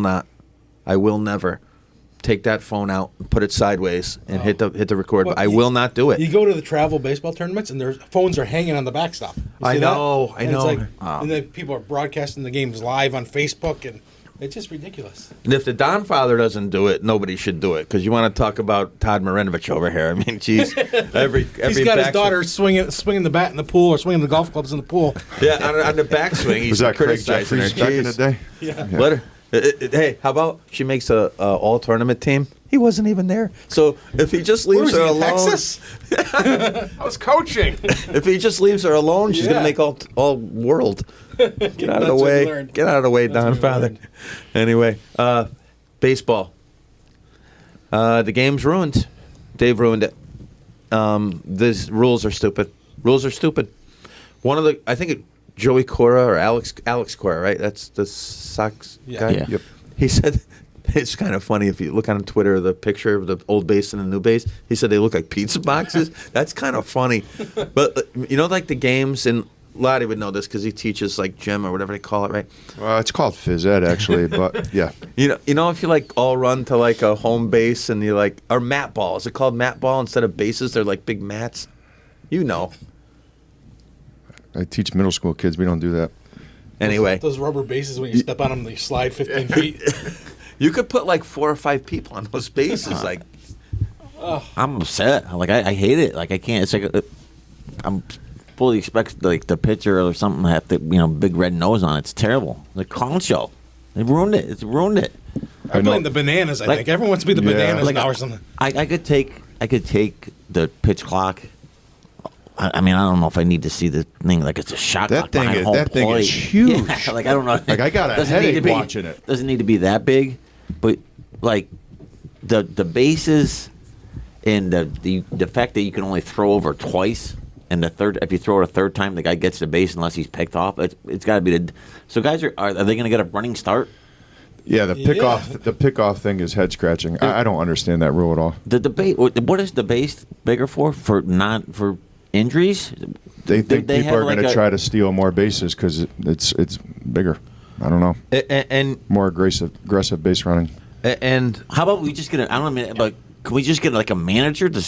never take that phone out and put it sideways and hit the record. Well, I will not do it. You go to the travel baseball tournaments, and their phones are hanging on the backstop. You I see know, that? I And know. It's like, and then people are broadcasting the games live on Facebook, and it's just ridiculous. And if the Don father doesn't do it, nobody should do it, because you want to talk about Todd Marinovich over here. I mean, geez, every He's got his daughter swinging the bat in the pool or swinging the golf clubs in the pool. Yeah, on the backswing, he's Was that Craig criticizing her. Jeffries back in the Jeez. day? Yeah. Let her. Hey, how about she makes a all tournament team? He wasn't even there. So if he just Where leaves was her he, in alone, Texas? I was coaching. if he just leaves her alone, she's Yeah. gonna make all world. Get out of the That's what we way. learned. Get out of the way, That's Don what we Father. learned. Anyway, baseball. The game's ruined. Dave ruined it. These rules are stupid. Rules are stupid. I think Joey Cora or Alex Cora, right? That's the Sox guy. Yeah. Yep. He said it's kind of funny if you look on Twitter the picture of the old base and the new base. He said they look like pizza boxes. That's kind of funny. But like the games, and Loddy would know this because he teaches like gym or whatever they call it, right? Well, it's called phys ed actually, but yeah. You know if you like all run to like a home base and you like, or mat ball. Is it called mat ball instead of bases? They're like big mats. You know. I teach middle school kids. We don't do that. Anyway, Those rubber bases, when you step on them, they slide 15 feet. you could put like 4 or 5 people on those bases. Like, I'm upset. Like I hate it. Like I can't. It's like I'm fully expect like the pitcher or something to have the big red nose on it. It's terrible. The clown show. They ruined it. It's ruined it. I blame the bananas. I Like- think everyone wants to be the Yeah. bananas Like now or something. I could take the pitch clock. I mean, I don't know if I need to see the thing like it's a shot That clock thing behind is- home that thing is plate. huge. Yeah, like I don't know. Like, I got a Doesn't need headache to be- watching it. Doesn't need to be that big, but like the bases and the fact that you can only throw over twice, and if you throw it a third time, the guy gets the base unless he's picked off. It's got to be so guys are they going to get a running start? Yeah, the pickoff thing is head scratching. I don't understand that rule at all. The debate. What is the base bigger for? For injuries? They think They people have are going like to a- try to steal more bases because it's bigger. I don't know. and More aggressive base running. and How about we just get I don't know, but can we just get like a manager to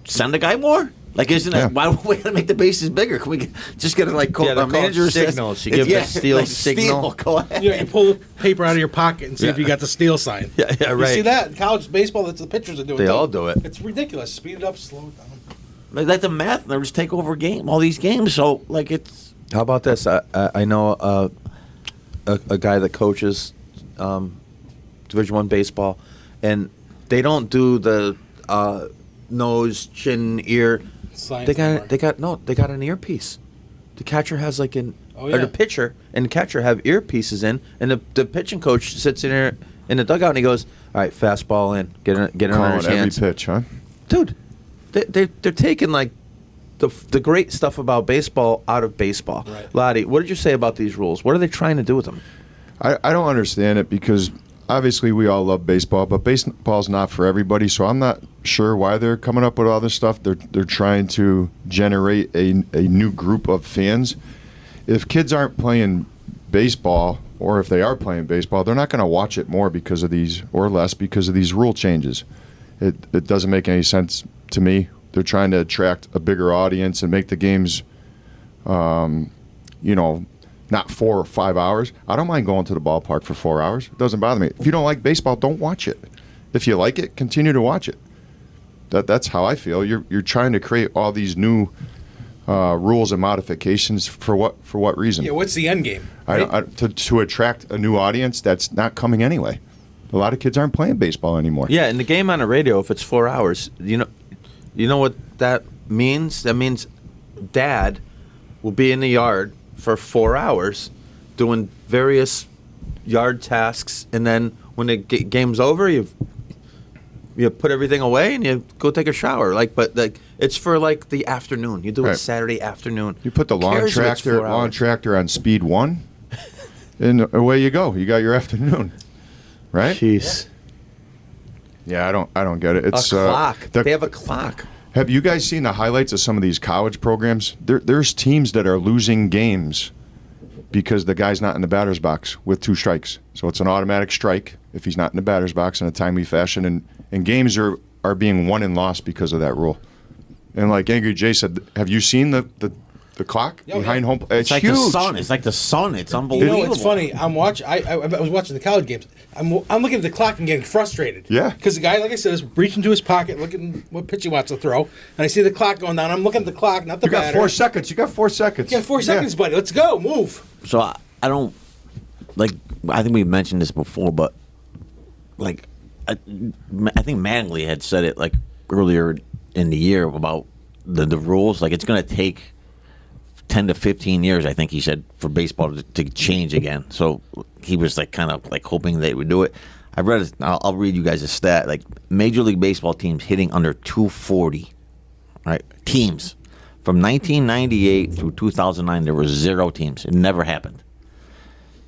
send a guy more? Like, isn't Yeah. it? Why would we gotta make the bases bigger? Can we just get like Yeah, they're a manager called says- signals. You give the steal like signal. Go ahead. You pull the paper out of your pocket and see if you got the steal sign. Yeah, You right. see that in college baseball? That's the pitchers are doing. They too. all do it. It's ridiculous. Speed it up, slow it down. Like the math, they just take over all these games. So like it's How about this? I know a guy that coaches Division I baseball, and they don't do the nose, chin, ear. Science They anymore. got an earpiece. The catcher has like or yeah. the pitcher and the catcher have earpieces in, and the pitching coach sits in there in the dugout and he goes, "All right, fastball in, get it under Calling his every hands." pitch, huh? Dude, they're taking like the great stuff about baseball out of baseball. Right. Loddy, what did you say about these rules? What are they trying to do with them? I don't understand it because obviously we all love baseball, but baseball's not for everybody. So I'm not sure why they're coming up with all this stuff. They're trying to generate a new group of fans. If kids aren't playing baseball, or if they are playing baseball, they're not going to watch it more because of these, or less because of these rule changes. It doesn't make any sense to me. They're trying to attract a bigger audience and make the games, not 4 or 5 hours. I don't mind going to the ballpark for 4 hours. It doesn't bother me. If you don't like baseball, don't watch it. If you like it, continue to watch it. That's how I feel. You're trying to create all these new rules and modifications for what reason? Yeah, what's the end game? To attract a new audience that's not coming anyway. A lot of kids aren't playing baseball anymore. Yeah, in the game on the radio, if it's 4 hours, you know what that means? That means Dad will be in the yard for 4 hours doing various yard tasks, and then when the game's over, you put everything away and you go take a shower. But it's for like the afternoon. You do it Right. Saturday afternoon. You put the Who lawn cares if it's 4 hours? tractor on speed 1, and away you go. You got your afternoon, right? Jeez. Yeah, I don't get it. It's A clock. They have a clock. Have you guys seen the highlights of some of these college programs? There's teams that are losing games because the guy's not in the batter's box with 2 strikes. So it's an automatic strike if he's not in the batter's box in a timely fashion. And games are being won and lost because of that rule. And like Angry Jay said, have you seen the clock behind home? It's like huge. the sun. It's like the sun. It's You unbelievable. know, it's funny. I was watching the college games. I'm looking at the clock and getting frustrated. Yeah. Because the guy, like I said, is reaching to his pocket, looking what pitch he wants to throw, and I see the clock going down. I'm looking at the clock, not the You got batter. 4 seconds. You got 4 seconds. You got 4 seconds, buddy. Let's go. Move. So I don't like. I think we mentioned this before, but like I think Mattingly had said it like earlier in the year about the rules. Like it's going to take 10 to 15 years, I think he said, for baseball to change again. So he was like kind of like hoping they would do it. I read it. I'll read you guys a stat. Like Major League Baseball teams hitting under 240. Right, teams from 1998 through 2009, there were 0 teams. It never happened.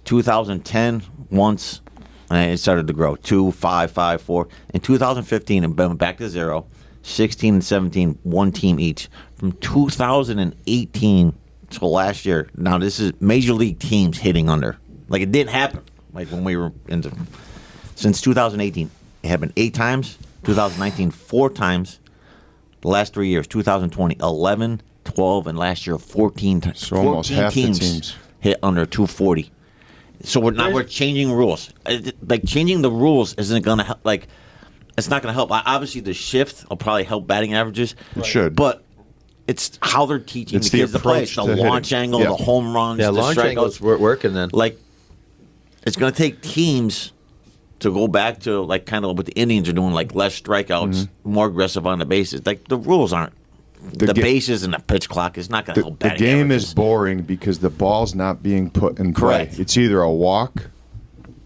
2010, once, and it started to grow. 2, 5, 5, 4. In 2015, it went back to 0. 16 and 17, 1 team each. From 2018 till last year, now this is Major League teams hitting under. Like it didn't happen. Like when we were into. Since 2018, it happened 8 times. 2019, 4 times. The last 3 years, 2020, 11, 12, and last year 14 times. So almost half the teams hit under 240. So we're changing rules. Like changing the rules isn't going to help. Like it's not going to help. Obviously, the shift will probably help batting averages. It should. But it's how they're teaching It's the the kids to play. approach It's the to launch hitting. angle, Yeah. the home runs, Yeah, the launch angles strikeouts. working then. Like it's going to take teams to go back to like kind of what the Indians are doing, like less strikeouts, more aggressive on the bases. Like the rules aren't. The bases and the pitch clock is not going to help The batting game averages. is boring because the ball's not being put in play. Correct. It's either a walk,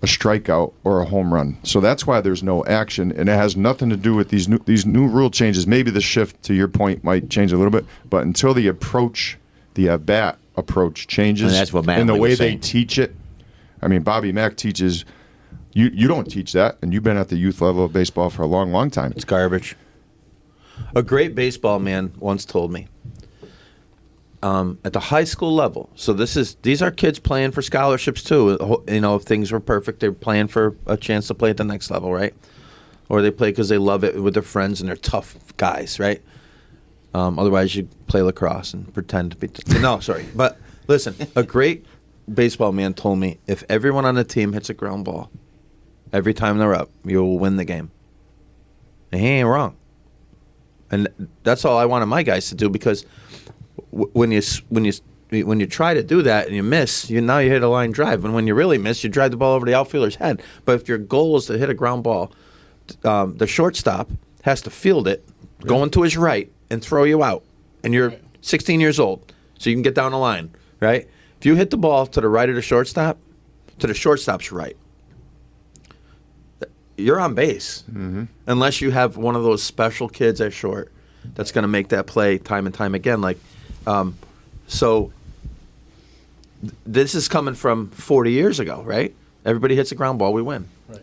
a strikeout, or a home run. So that's why there's no action, and it has nothing to do with these new rule changes. Maybe the shift, to your point, might change a little bit, but until the at-bat approach changes, And that's what and the Mattingly way was they saying. teach it. I mean, Bobby Mack teaches. You don't teach that, and you've been at the youth level of baseball for a long, long time. It's garbage. A great baseball man once told me, at the high school level. So these are kids playing for scholarships too. You know, if things were perfect, they're playing for a chance to play at the next level, right? Or they play because they love it with their friends and they're tough guys, right? Otherwise, you play lacrosse and pretend to be. No, sorry, but listen, a great baseball man told me if everyone on the team hits a ground ball every time they're up, you will win the game. And he ain't wrong. And that's all I wanted my guys to do because when you try to do that and you miss, now you hit a line drive. And when you really miss, you drive the ball over the outfielder's head. But if your goal is to hit a ground ball, the shortstop has to field it, going to his right, and throw you out. And you're 16 years old, so you can get down the line, right? If you hit the ball to the right of the shortstop's right, you're on base. Mm-hmm. Unless you have one of those special kids at short that's going to make that play time and time again. This is coming from 40 years ago, right? Everybody hits a ground ball, we win. Right.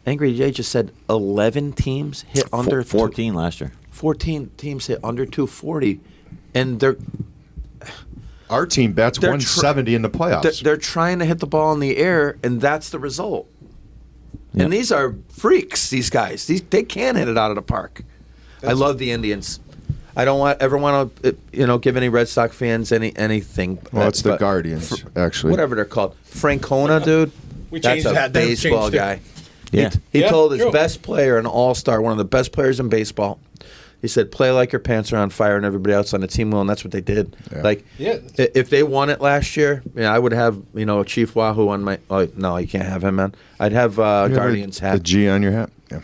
Angry Jay just said 11 teams hit under 14 last year. 14 teams hit under 240, and Our team bats They're 170 in the playoffs. they're trying to hit the ball in the air, and that's the result. Yep. And these are freaks, these guys. They can hit it out of the park. I love the Indians. I don't ever want to give any Red Sox fans anything. Well, it's the but Guardians, actually. whatever they're called. Francona, dude. We That's changed a that. They've baseball changed it. guy. Yeah. He Yeah, told his true. best player, an all-star, one of the best players in baseball. He said, "Play like your pants are on fire, and everybody else on the team will." And that's what they did. Yeah. Like, Yeah. if they won it last year, I would have Chief Wahoo on my. Oh no, you can't have him, man. I'd have You have Guardians the hat. G on your hat? Yeah.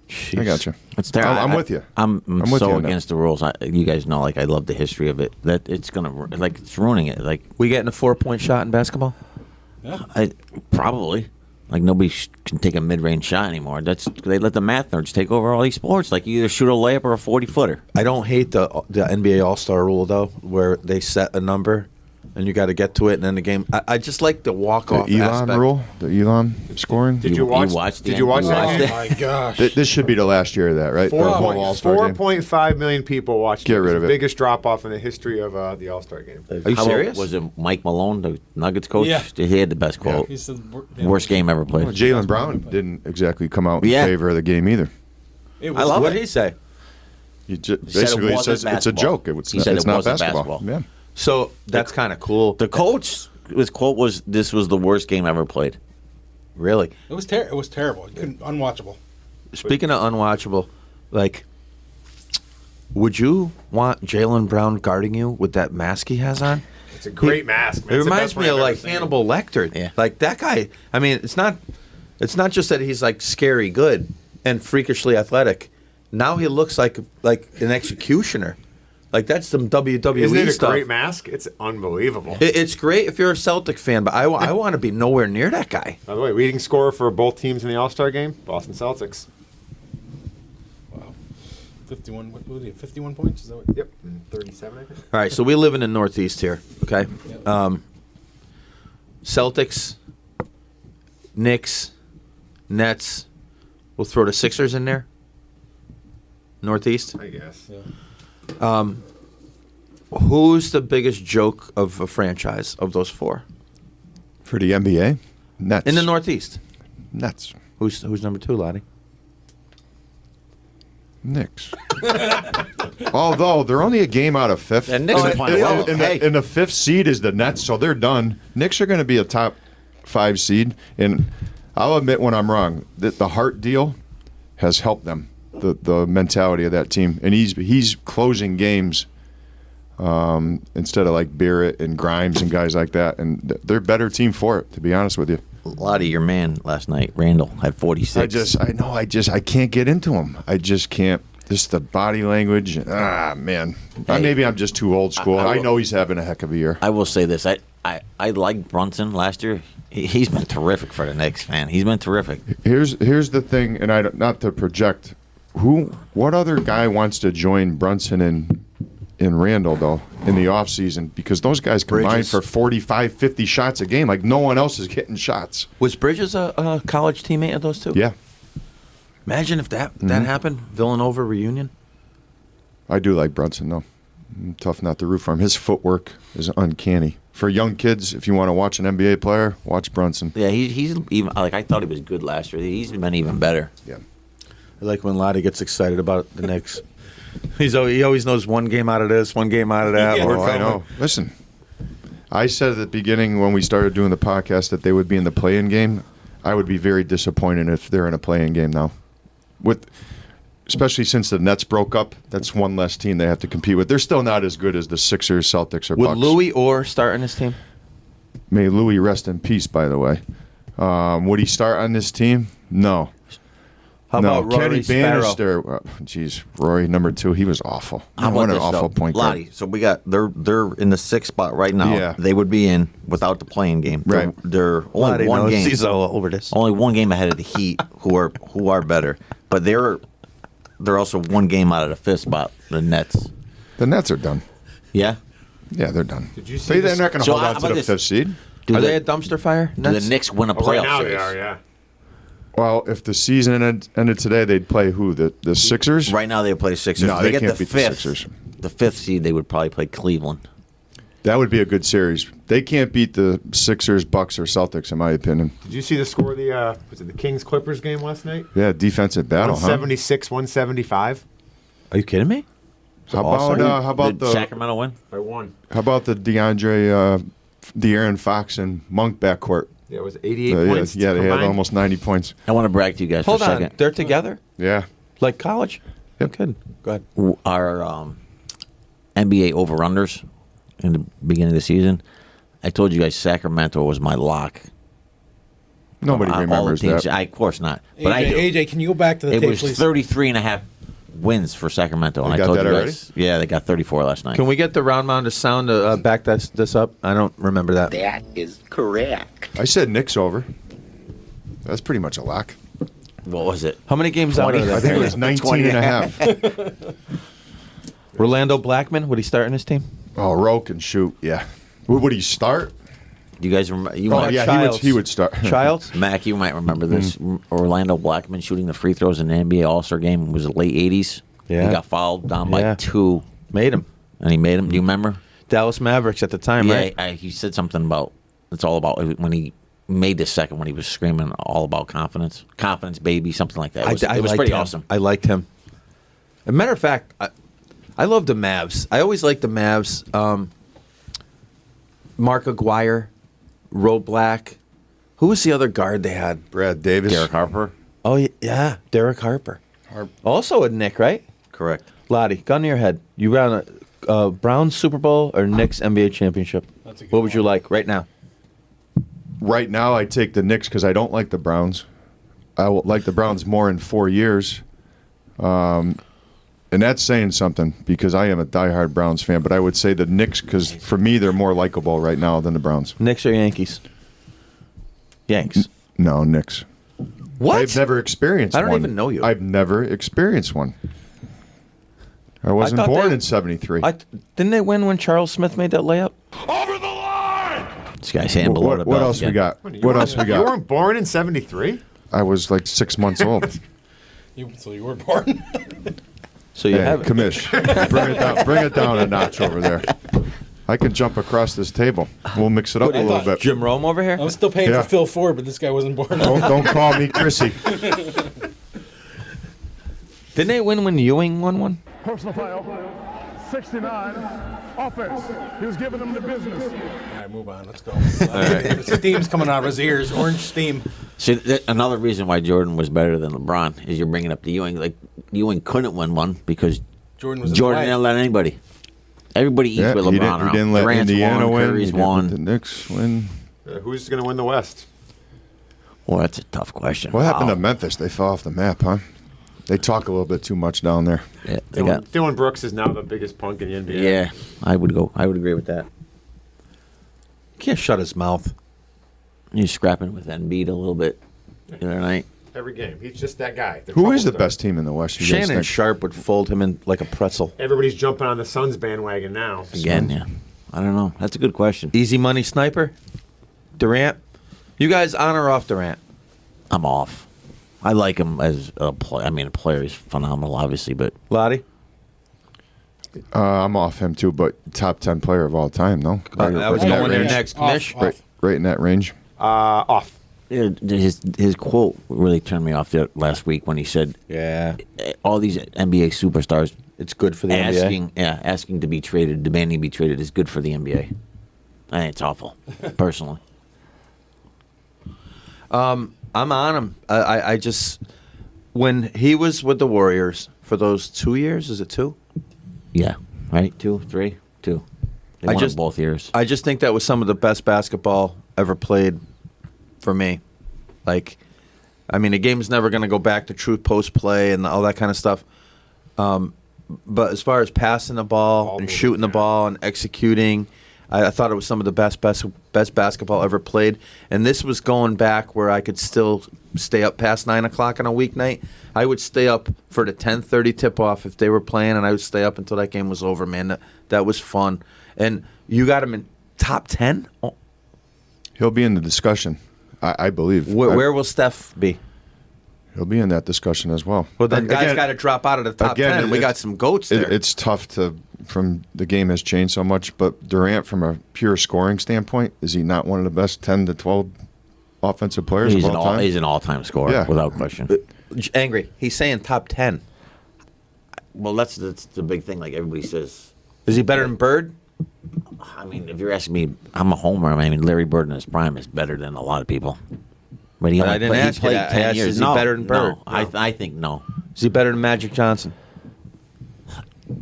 Jeez. I got you. It's terrible. I'm with you. I'm with you so on that. against the rules. You guys know, like I love the history of it. That it's it's ruining it. Like We getting a 4-point shot in basketball? I probably. Like nobody can take a mid-range shot anymore. They let the math nerds take over all these sports. Like you either shoot a layup or a 40-footer. I don't hate the NBA All-Star rule though, where they set a number and you got to get to it, and then the game. I just like the walk-off The Elon aspect. rule, the Elon scoring. Did you watch? watched Did the- you watch you that? watched game? it? Oh my gosh. This should be the last year of that, right? The whole All-Star game. 4.5 million people watched. Get it. rid It was of the it. biggest drop off in the history of the All-Star game. Are you How about- serious? Was it Mike Malone, the Nuggets coach? Yeah. He had the best quote. He said, Worst game ever played. Well, Jalen Brown didn't exactly come out in Yeah. favor of the game either. It I love What it. did he say? He said it basically wasn't says it's a basketball. joke. He said it's it not wasn't basketball. basketball. Yeah. So that's kind of cool. The coach, his quote was, "This was the worst game ever played." Really. It was terrible. Unwatchable. Speaking of unwatchable, like, would you want Jalen Brown guarding you with that mask he has on? It's a great mask. Man. It It's the reminds best me one of I've ever like seen. Hannibal Lecter. Yeah. Like that guy. I mean, it's not just that he's like scary good and freakishly athletic. Now he looks like an executioner. Like that's some WWE Isn't it a stuff. great mask? It's unbelievable. It's great if you're a Celtic fan, but I want to be nowhere near that guy. By the way, leading scorer for both teams in the All-Star game, Boston Celtics. Wow. 51. What was he? 51 points. Is that what? Yep, 37, I think. All right, so we live in the Northeast here, okay? Celtics, Knicks, Nets. We'll throw the Sixers in there. Northeast. I guess. Who's the biggest joke of a franchise of those four For the NBA, Nets. in the Northeast? Nets. Who's number two, Loddy? Knicks. Although they're only a game out of fifth. And Knicks are playing well. Hey. And the fifth seed is the Nets, so they're done. Knicks are going to be a top 5 seed, and I'll admit when I'm wrong. That the Hart deal has helped them. The mentality of that team, and he's closing games instead of like Barrett and Grimes and guys like that, and they're a better team for it. To be honest with you, Loddy, your man last night, Randall, had 46. I can't get into him. I just can't. Just the body language. Man. Maybe I'm just too old school. I know he's having a heck of a year. I will say this: I liked Brunson last year. He's been terrific for the Knicks, man. He's been terrific. Here's the thing, and not to project. What other guy wants to join Brunson and Randall though in the offseason? Because those guys combine Bridges. for 45, 50 shots a game. Like no one else is getting shots. Was Bridges a college teammate of those two? Yeah, Imagine if that happened. Villanova reunion. I do like Brunson though. Tough not to root for him. His footwork is uncanny. For young kids, if you want to watch an NBA player, watch Brunson. Yeah, he's even like I thought he was good last year. He's been even better. Yeah. I like when Lottie gets excited about the Knicks. He always knows one game out of this, one game out of that. Yeah. We're Oh, I coming. know. Listen, I said at the beginning when we started doing the podcast that they would be in the play-in game. I would be very disappointed if they're in a play-in game now. Especially since the Nets broke up, that's one less team they have to compete with. They're still not as good as the Sixers, Celtics, or Would Bucks. Louis Orr start on this team? May Louis rest in peace, by the way. Would he start on this team? No. How no, about Rory Kenny Sparrow? Bannister. Jeez, Rory, number 2, he was awful. How what about an this, awful though? point guard. Lottie. So we got they're in the 6th spot right now. Yeah. They would be in without the playing game. Right. They're only Lottie one knows. game. He's all over this. Only one game ahead of the Heat, who are better, but they're also one game out of the 5th spot. The Nets. The Nets are done. Yeah. Yeah, they're done. Did you see They're this- not going to So hold how on to about the this? 5th seed. Do Are the, they a dumpster fire? do the Nets? Knicks win a Oh, playoff right now series? they are, yeah. Well, if the season ended today, they'd play who? The Sixers? Right now they play the Sixers. No, If they get can't the beat the 5th, Sixers. The 5th seed, they would probably play Cleveland. That would be a good series. They can't beat the Sixers, Bucks, or Celtics, in my opinion. Did you see the score of the Kings Clippers game last night? Yeah, defensive battle, huh? 176, 175 Are you kidding me? How about Did the Sacramento win? by 1. De'Aaron Fox and Monk backcourt? Yeah, it was 88 points. Yeah, they had combined. almost 90 points. I want to brag to you guys Hold for a on. second. They're together? Yeah. Like college? Yep. Good. Go ahead. Our NBA over-unders in the beginning of the season, I told you guys Sacramento was my lock. Nobody All the remembers teams- that. of course not. But I do. AJ, can you go back to the It tape, was please? 33.5 wins for Sacramento. And They I got told that you already? guys. Yeah, they got 34 last night. Can we get the round mound of sound to back this up? I don't remember that. That is correct. I said Knicks over. That's pretty much a lock. What was it? How many games out 20. of I that? think it was 19 and a half. Rolando Blackman, would he start in his team? Oh, Rowe can shoot. Yeah. Would he start? Do you guys remember? You Oh, might, yeah, Childs. he would start. Childs? Mac, you might remember this. Orlando Blackman shooting the free throws in the NBA All-Star game was the late 80s. Yeah. He got fouled down by Yeah. 2, Made him. and he made him. Do you remember? Dallas Mavericks at the time, Yeah, right? he said something about, it's all about when he made the second, when he was screaming all about confidence. Confidence, baby, something like that. It was, it was liked pretty him. awesome. I liked him. As a matter of fact, I love the Mavs. I always liked the Mavs. Mark Aguirre, Roe Black. Who was the other guard they had? Brad Davis. Derek Harper. Oh, yeah, Derek Harper. Also a Knick, right? Correct. Loddy, gun to your head. You ran a Browns Super Bowl or Knicks NBA championship? That's a good What would you one. like right now? Right now, I take the Knicks because I don't like the Browns. I will like the Browns more in 4 years. And that's saying something because I am a diehard Browns fan. But I would say the Knicks because for me, they're more likable right now than the Browns. Knicks or Yankees? Yanks. No, Knicks. What? I've never experienced I don't one. even know you. I've never experienced one. I wasn't thought born they- in 73. Didn't they win when Charles Smith made that layup? This guy's hand below the What belt else we again. got? You What else we You got? weren't born in '73. I was like 6 months old. So you were born. So you Hey, have it. Commish, bring it down a notch over there. I can jump across this table. We'll mix it up a little bit. Jim Rome over here? I'm still paying Yeah. for Phil Ford, but this guy wasn't born. Don't call me Chrissy. Didn't they win when Ewing won one? Personal foul, 69, offense. He was giving them the business. All right, move on. Let's go. Steam's coming out of his ears. Orange steam. See, another reason why Jordan was better than LeBron is you're bringing up the Ewing. Like, Ewing couldn't win one because Jordan was in Jordan the way. didn't let anybody. Everybody eats Yeah, with he LeBron didn't, around. he didn't let Durant's Indiana won, win. Curry's He didn't won. let the Knicks win. Who's going to win the West? Well, that's a tough question. What happened Wow. to Memphis? They fell off the map, huh? They talk a little bit too much down there. Yeah, they got, Dylan Brooks is now the biggest punk in the NBA. yeah, I would agree with that. Can't shut his mouth. He's scrapping with Embiid a little bit the other night. Every game. He's just that guy. Who is the best team in the West? You guys Shannon think? Sharp would fold him in like a pretzel. Everybody's jumping on the Suns bandwagon now. Again, yeah. I don't know. That's a good question. Easy money sniper? Durant? You guys on or off Durant? I'm off. I like him as a player. I mean, a player is phenomenal, obviously, but Lottie? I'm off him too, but top 10 player of all time, no? I was in that going there range. next. Off, Mish? off. Right in that range. Off. his quote really turned me off the last week when he said Yeah. all these NBA superstars It's good for the NBA. asking to be traded, demanding to be traded is good for the NBA. I think it's awful, personally. I'm on him. I just when he was with the Warriors for those 2 years, is it 2? Yeah, right? 2, 3, 2. They won it both years. I just think that was some of the best basketball ever played for me. Like, I mean, the game's never going to go back to true post play and all that kind of stuff. But as far as passing the ball and shooting the ball and executing, I thought it was some of the best basketball ever played. And this was going back where I could still stay up past 9 o'clock on a weeknight. I would stay up for the 10:30 tip-off if they were playing, and I would stay up until that game was over, man. That was fun. And you got him in top 10? Oh, He'll be in the discussion, I believe. where will Steph be? He'll be in that discussion as well. Well, then guys Again- got to drop out of the top again, 10. We got it's- some goats there. It's tough from the game has changed so much, but Durant, from a pure scoring standpoint, is he not one of the best 10 to 12 offensive players He's of an all time? he's an all-time scorer, Yeah. without question. Angry. He's saying top 10. Well, that's the big thing. Like everybody says. Is he better than Bird? I mean, if you're asking me, I'm a homer. I mean, Larry Bird in his prime is better than a lot of people. But he But only I didn't played, ask he you played that. I 10 asked, years. is he No, better than Bird? No, I think no. Is he better than Magic Johnson?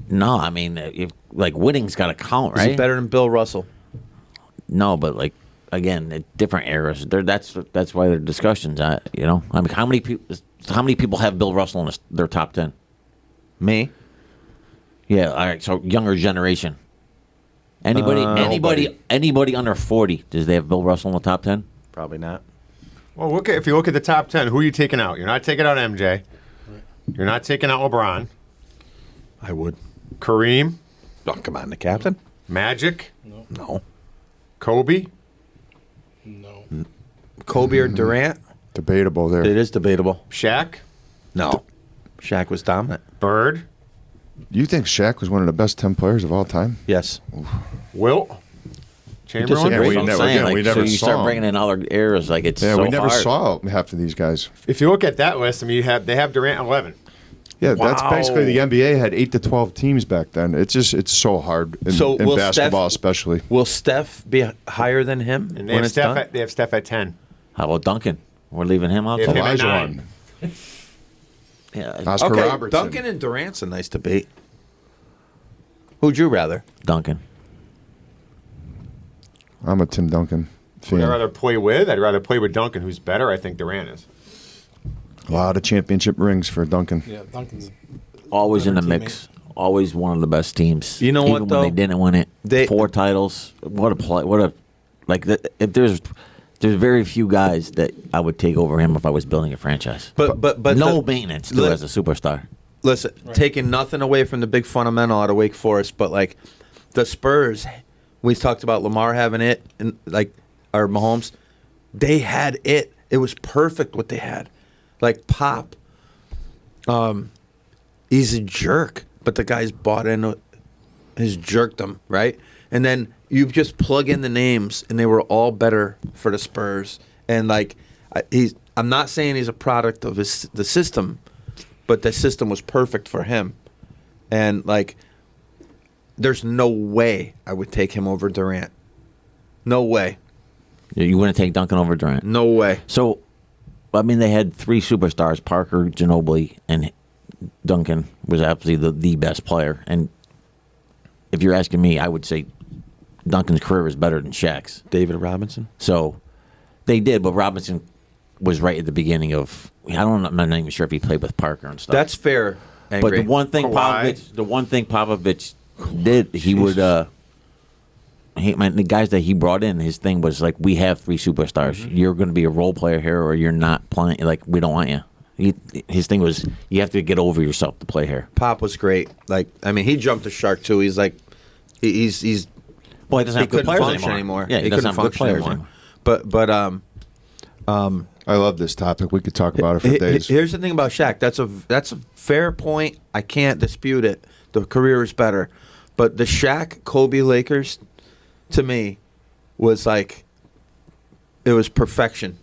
No, I mean, if like winning's got to count, Is right? he better than Bill Russell? No, but like again, at different eras. That's why they're discussions. I mean, how many people have Bill Russell in their top 10? Me? Yeah, all right. So younger generation. Anybody Nobody. under 40? Does they have Bill Russell in the top 10? Probably not. Well, if you look at the top 10, who are you taking out? You're not taking out MJ. You're not taking out LeBron. I would. Kareem. Oh, come on, the captain? Magic. No. Kobe. No. Kobe or Durant? Debatable there. It is debatable. Shaq. No. Shaq was dominant. Bird. You think Shaq was one of the best 10 players of all time? Yes. Wilt. Chamberlain. Yeah, we That's what I'm never- saying. again, we Like, never so you saw start him. bringing in other eras, like it's Yeah, so we never hard. saw half of these guys. If you look at that list, I mean, they have Durant 11. Yeah, that's Wow. basically the NBA had 8 to 12 teams back then. It's so hard in, So in will basketball, Steph- especially. Will Steph be higher than him And they when have, it's Steph done? they have Steph at 10. How about Duncan? We're leaving him out. They have too? him at Elijah 9. won. Yeah, Oscar Okay, Robertson. Duncan and Durant's a nice debate. Who'd you rather? Duncan. I'm a Tim Duncan Would I fan. rather play with? I'd rather play with Duncan, who's better. I think Durant is. A lot of championship rings for Duncan. Yeah, Duncan's Always in the better mix. Always one of the best teams. You know Even what, when though? they didn't win it, They- 4 titles. What a play! What a like. If there's very few guys that I would take over him if I was building a franchise. But no the- maintenance too li- as a superstar. Listen, taking nothing away from the big fundamental out of Wake Forest, but like the Spurs, we talked about Lamar having it, and like our Mahomes, they had it. It was perfect what they had. Like Pop, he's a jerk, but the guy's bought into his jerkdom, right? And then you just plug in the names, and they were all better for the Spurs. And like I'm not saying he's a product of the system, but the system was perfect for him. And like, there's no way I would take him over Durant. No way. You wouldn't take Duncan over Durant. No way. So, I mean, they had 3 superstars: Parker, Ginobili, and Duncan was absolutely the best player. And if you're asking me, I would say Duncan's career is better than Shaq's. David Robinson. So they did, but Robinson was right at the beginning of. I'm not even sure if he played with Parker and stuff. That's fair. but Angry. the one thing Kawhi. Popovich did, he would. The guys that he brought in, his thing was like, we have 3 superstars. Mm-hmm. You're going to be a role player here, or you're not playing. Like, we don't want you. His thing was, you have to get over yourself to play here. Pop was great. Like, I mean, he jumped the shark too. He's like, he's Well, he doesn't he have good couldn't players function anymore. anymore. Yeah, he doesn't couldn't have good function players anymore. anymore. But I love this topic. We could talk about it for days. Here's the thing about Shaq. That's a fair point. I can't dispute it. The career is better, but the Shaq Kobe Lakers, to me, was like, it was perfection.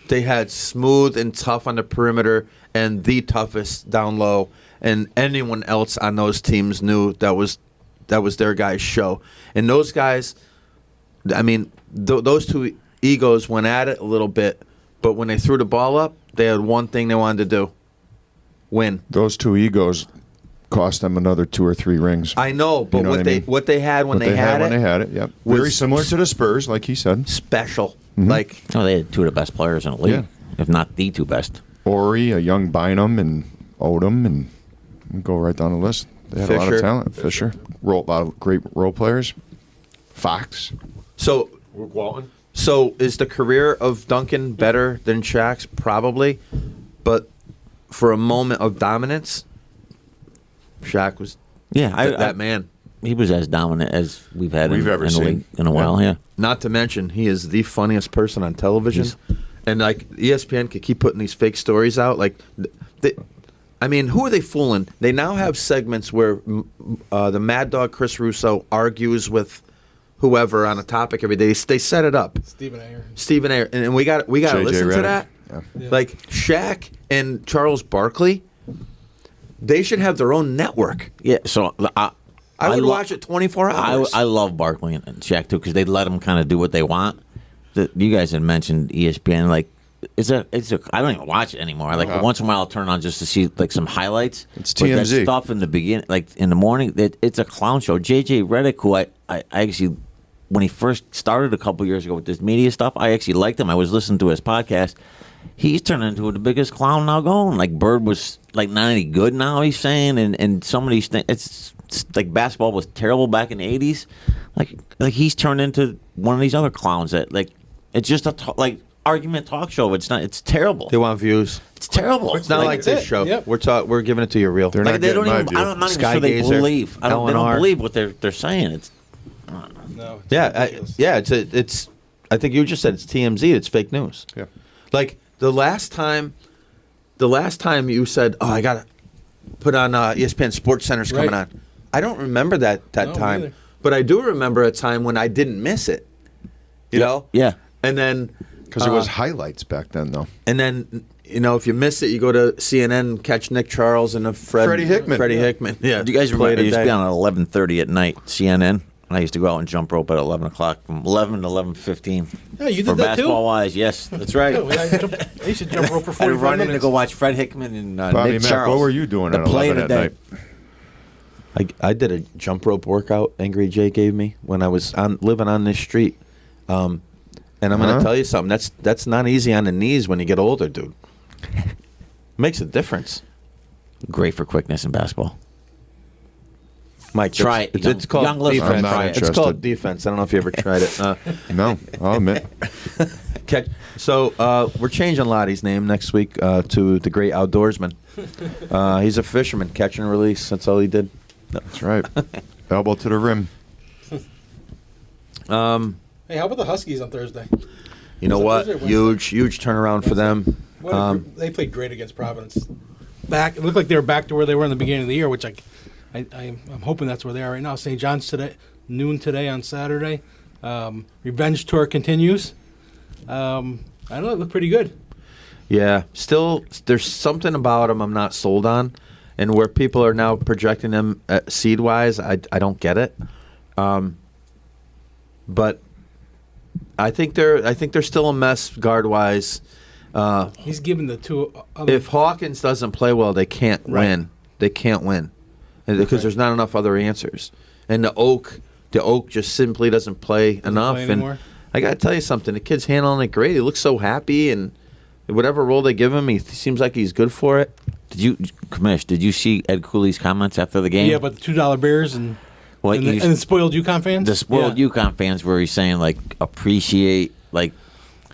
They had smooth and tough on the perimeter and the toughest down low, and anyone else on those teams knew that was their guy's show. And those guys, I mean, those two egos went at it a little bit, but when they threw the ball up, they had one thing they wanted to do: win. Those 2 egos cost them another 2 or 3 rings. I know, but You know what what I they mean? what they had when What they had when it they had it, yep. was Very similar to the Spurs, like he said. special. Mm-hmm. Like, Oh, they had 2 of the best players in the league, Yeah. if not the 2 best. Ori, a young Bynum, and Odom, and we go right down the list. They had a lot Fisher. of talent. Fisher. A lot of great role players. Fox. so Luke Walton. So is the career of Duncan better than Shaq's? Probably. But for a moment of dominance, Shaq was Yeah, that man. He was as dominant as we've had We've in, ever in the seen. league in a while. Yeah. Not to mention, he is the funniest person on television. And like ESPN could keep putting these fake stories out. Like, I mean, who are they fooling? They now have segments where the Mad Dog Chris Russo argues with whoever on a topic every day. They set it up. Stephen A. Stephen A. And we got to JJ listen to Redick. that. Yeah. Like Shaq and Charles Barkley, they should have their own network. Yeah. So I would lo- watch it 24 hours. I love Barkley and Shaq too because they let them kind of do what they want. You guys had mentioned ESPN. Like, I don't even watch it anymore. Like once in a while, I'll turn on just to see like some highlights. It's But that TMZ. stuff in the beginning, like in the morning, it's a clown show. JJ Redick, who I actually, when he first started a couple years ago with this media stuff, I actually liked him. I was listening to his podcast. He's turned into the biggest clown now going. Like Bird was like not any good now. He's saying, and some of these things. It's like basketball was terrible back in the '80s. Like he's turned into one of these other clowns that like it's just like argument talk show. It's not. It's terrible. They want views. It's terrible. It's not like this show. Yep. We're giving it to you real. They're Like not they getting don't my even. view. I'm not even Sky sure they Gazer, believe. They don't LNR. believe what they're saying. It's No. It's Yeah, ridiculous. it's. I think you just said it's TMZ. It's fake news. Yeah. Like the last time you said, "Oh, I gotta put on ESPN Sports Center's coming Right. on." I don't remember that No, time, neither. but I do remember a time when I didn't miss it. You know? yeah. And then Because it was highlights back then, though. and then if you miss it, you go to CNN and catch Nick Charles and Freddie Hickman. Freddie Hickman. Yeah. Do you guys Play remember? It used to be today. on at 11:30 at night, CNN. And I used to go out and jump rope at 11 o'clock from 11 to 11:15. Yeah, you did For that too? basketball wise, yes, that's right. I used to jump rope for I'd 45 run in to minutes. go watch Fred Hickman and Bobby Nick Mack, Charles. what were you doing The at play 11 of at the night? day. I did a jump rope workout Angry Jay gave me when I was living on this street. And I'm going to tell you something. That's not easy on the knees when you get older, dude. Makes a difference. Great for quickness in basketball. Mike, Try it's, it, young- it's called young listeners, defense. I'm not try it. It's interested. called defense. I don't know if you ever tried it. No, I'll admit. So we're changing Loddy's name next week to the Great Outdoorsman. He's a fisherman, catch and release. That's all he did. That's right. Elbow to the rim. Hey, how about the Huskies on Thursday? You know Was it what? Thursday or Wednesday? Huge turnaround for them. They played great against Providence. It looked like they were back to where they were in the beginning of the year, which I'm hoping that's where they are right now. St. John's today, noon today on Saturday. Revenge tour continues. I don't know. It looked pretty good. Yeah, still, there's something about them I'm not sold on, and where people are now projecting them seed wise, I don't get it. But I think they're still a mess guard wise. He's given the two other. If Hawkins doesn't play well, they can't Right. win. They can't win because there's not enough other answers. And the Oak just simply doesn't play enough. play And anymore? I got to tell you something. The kid's handling it great. He looks so happy, and whatever role they give him, he seems like he's good for it. Commish, did you see Ed Cooley's comments after the game? Yeah, but the $2 bears and Well, and the spoiled UConn fans. the spoiled Yeah. UConn fans, where he's saying like appreciate, like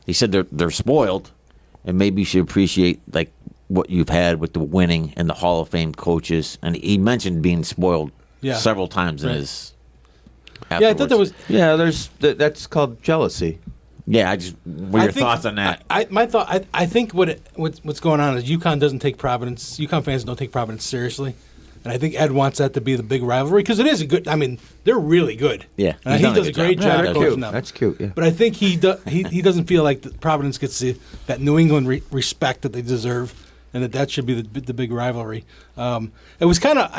he said they're spoiled, and maybe you should appreciate like what you've had with the winning and the Hall of Fame coaches. And he mentioned being spoiled Yeah. several times in Right. his. Yeah, I thought that was. Yeah, that's called jealousy. Yeah, what are your thoughts on that? I think what's going on is UConn doesn't take Providence. UConn fans don't take Providence seriously, and I think Ed wants that to be the big rivalry because it is a good. I mean, they're really good. Yeah, and he's he done a does a good great job. Yeah, job that's coaching cute. them. That's cute. Yeah. But I think he doesn't feel like Providence gets that New England respect that they deserve, and that should be the big rivalry. It was kind of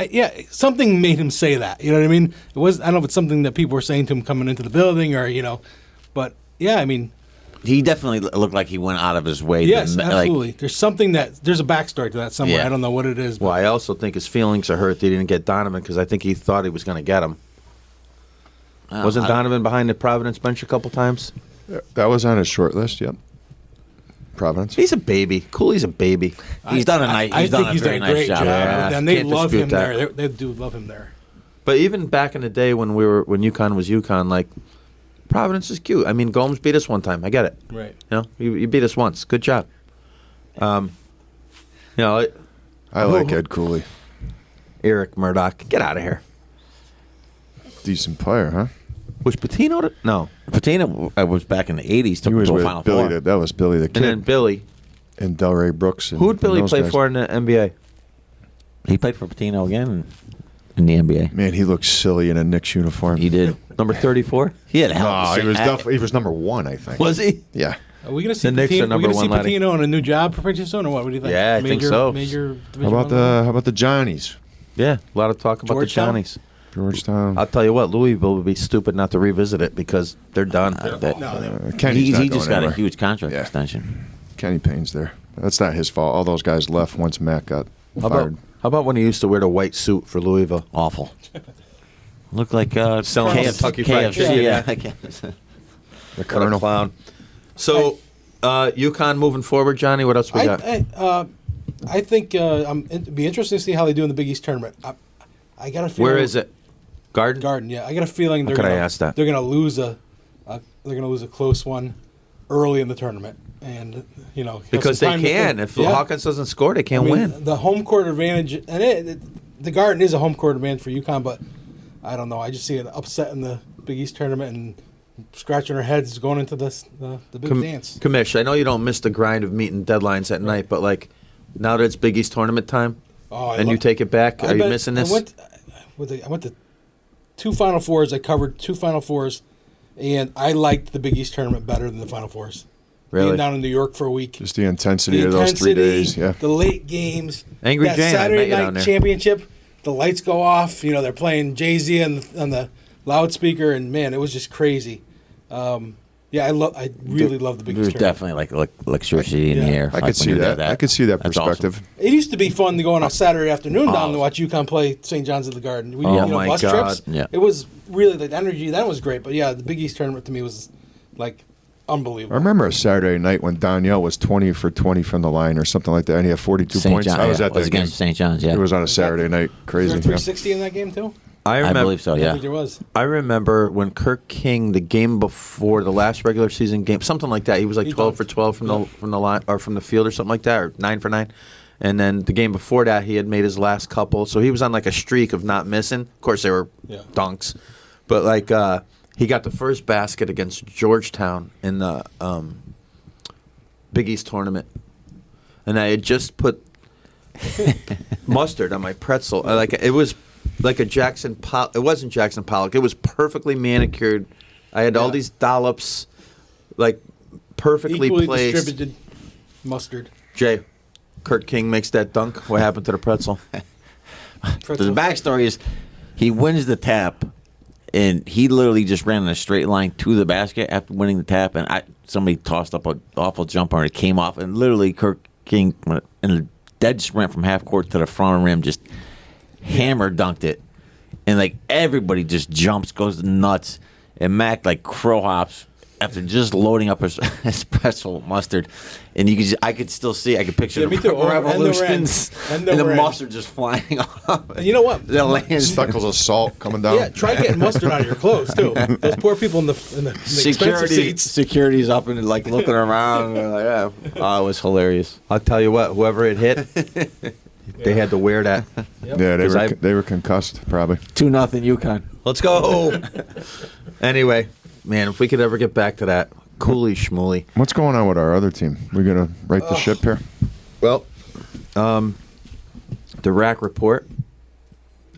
something made him say that. You know what I mean? It was I don't know if it's something that people were saying to him coming into the building or but yeah, I mean. He definitely looked like he went out of his way. Yes, to, absolutely. There's something there's a backstory to that somewhere. Yeah. I don't know what it is. But Well, I also think his feelings are hurt that he didn't get Donovan because I think he thought he was going to get him. Wasn't Donovan behind the Providence bench a couple times? That was on his short list, yep. Providence. He's a baby. Cooley's a baby. He's done a nice. I He's think done a he's very done a great nice job. job. Yeah. And they Can't love dispute him that. there. They do love him there. But even back in the day when UConn was UConn, like Providence is cute. I mean, Gomes beat us one time. I get it. Right. You beat us once. Good job. I like Ed Cooley. Eric Murdoch, get out of here. Decent player, huh? Was Patino? No. Patina was back in the '80s. Took He was him to a with Final Billy. Four. That was Billy the Kid. And then Billy. And Delray Brooks. And, Who would Billy and those play guys. for in the NBA? He played for Patino again in the NBA. Man, he looks silly in a Knicks uniform. He did. Number 34? He had a hell of a No, stick. he was number 1, I think. Was he? Yeah. Are we going to see The Knicks are Patino? number we one, going to see Laddie. Patino in a new job pretty soon, or what? What do you think? Yeah, I think so. Major How Division about I? the Johnnies? Yeah, a lot of talk about Georgetown? the Johnnies. Georgetown. I'll tell you what, Louisville would be stupid not to revisit it because they're done. Kenny's He not just going got a anywhere. huge contract Yeah. extension. Kenny Payne's there. That's not his fault. All those guys left once Matt got fired. How about when he used to wear the white suit for Louisville? Awful. Looked like Selling Kentucky Fried Chicken. Yeah. The What a Colonel. clown. So, UConn moving forward, Johnny. What else we got? I think it'd be interesting to see how they do in the Big East tournament. I got a feeling. Where is it? Garden. Garden. Yeah, I got a feeling could I ask that? they're going to lose a close one early in the tournament, and Because they can. If Hawkins doesn't score, they can't win. The home court advantage, and the Garden is a home court advantage for UConn, but I don't know. I just see it upset in the Big East tournament and scratching our heads going into the big dance. Commish, I know you don't miss the grind of meeting deadlines at night, but like now that it's Big East tournament time, you take it back, are you missing this? I went to 2 Final Fours. I covered 2 Final Fours, and I liked the Big East tournament better than the Final Fours. Really? Being down in New York for a week. Just the intensity of those 3 days. Yeah. The late games. Angry that Jane, Saturday I met you down night there. championship. The lights go off. They're playing Jay-Z on the loudspeaker, and man, it was just crazy. I really love the Big There's East tournament. definitely like electricity in the air. I could see that. I could see that That's perspective. awesome. It used to be fun to go on a Saturday afternoon down to watch UConn play St. John's at the Garden. my Bus God. trips. Yeah. It was really the energy. That was great. But yeah, the Big East tournament to me was like I unbelievable. remember a Saturday night when Danielle was 20 for 20 from the line or something like that, and he had 42 St. points. John, I was yeah. at that game. Against St. John's, yeah. It was on a Saturday night. Was Crazy. there Yeah. 360 in that game too? I believe so, I yeah. think there was. I remember when Kirk King, the game before the last regular season game, something like that. He was like He 12 dunked. for 12 from the line or from the field or something like that, or 9 for 9. And then the game before that, he had made his last couple, so he was on like a streak of not missing. Of course, they were dunks, but like he got the first basket against Georgetown in the Big East tournament, and I had just put mustard on my pretzel. Like it was. Like a Jackson Pollock. It wasn't Jackson Pollock. It was perfectly manicured. I had all these dollops, like perfectly Equally placed. distributed mustard. Jay, Kurt King makes that dunk. What happened to the pretzel? The backstory is he wins the tap, and he literally just ran in a straight line to the basket after winning the tap, and somebody tossed up an awful jumper, and it came off, and literally Kurt King, in a dead sprint from half court to the front of the rim, just hammer dunked it, and like everybody just jumps, goes nuts, and Mac like crow hops after just loading up his pretzel mustard, and I could still see, I could picture me the too. revolutions And and the red. mustard just flying off. And you know what? The lands. Speckles of salt coming down. Yeah, try getting mustard out of your clothes too. Those poor people in the expensive seats. Security's up and like looking around. Yeah, oh, it was hilarious. I'll tell you what. Whoever it hit, they had to wear that. Yeah, 'Cause they were concussed probably. 2-0 UConn. Let's go. Anyway, man, if we could ever get back to that, Cooley Schmooly. What's going on with our other team? We gonna right the ship here? Well, the Rack Report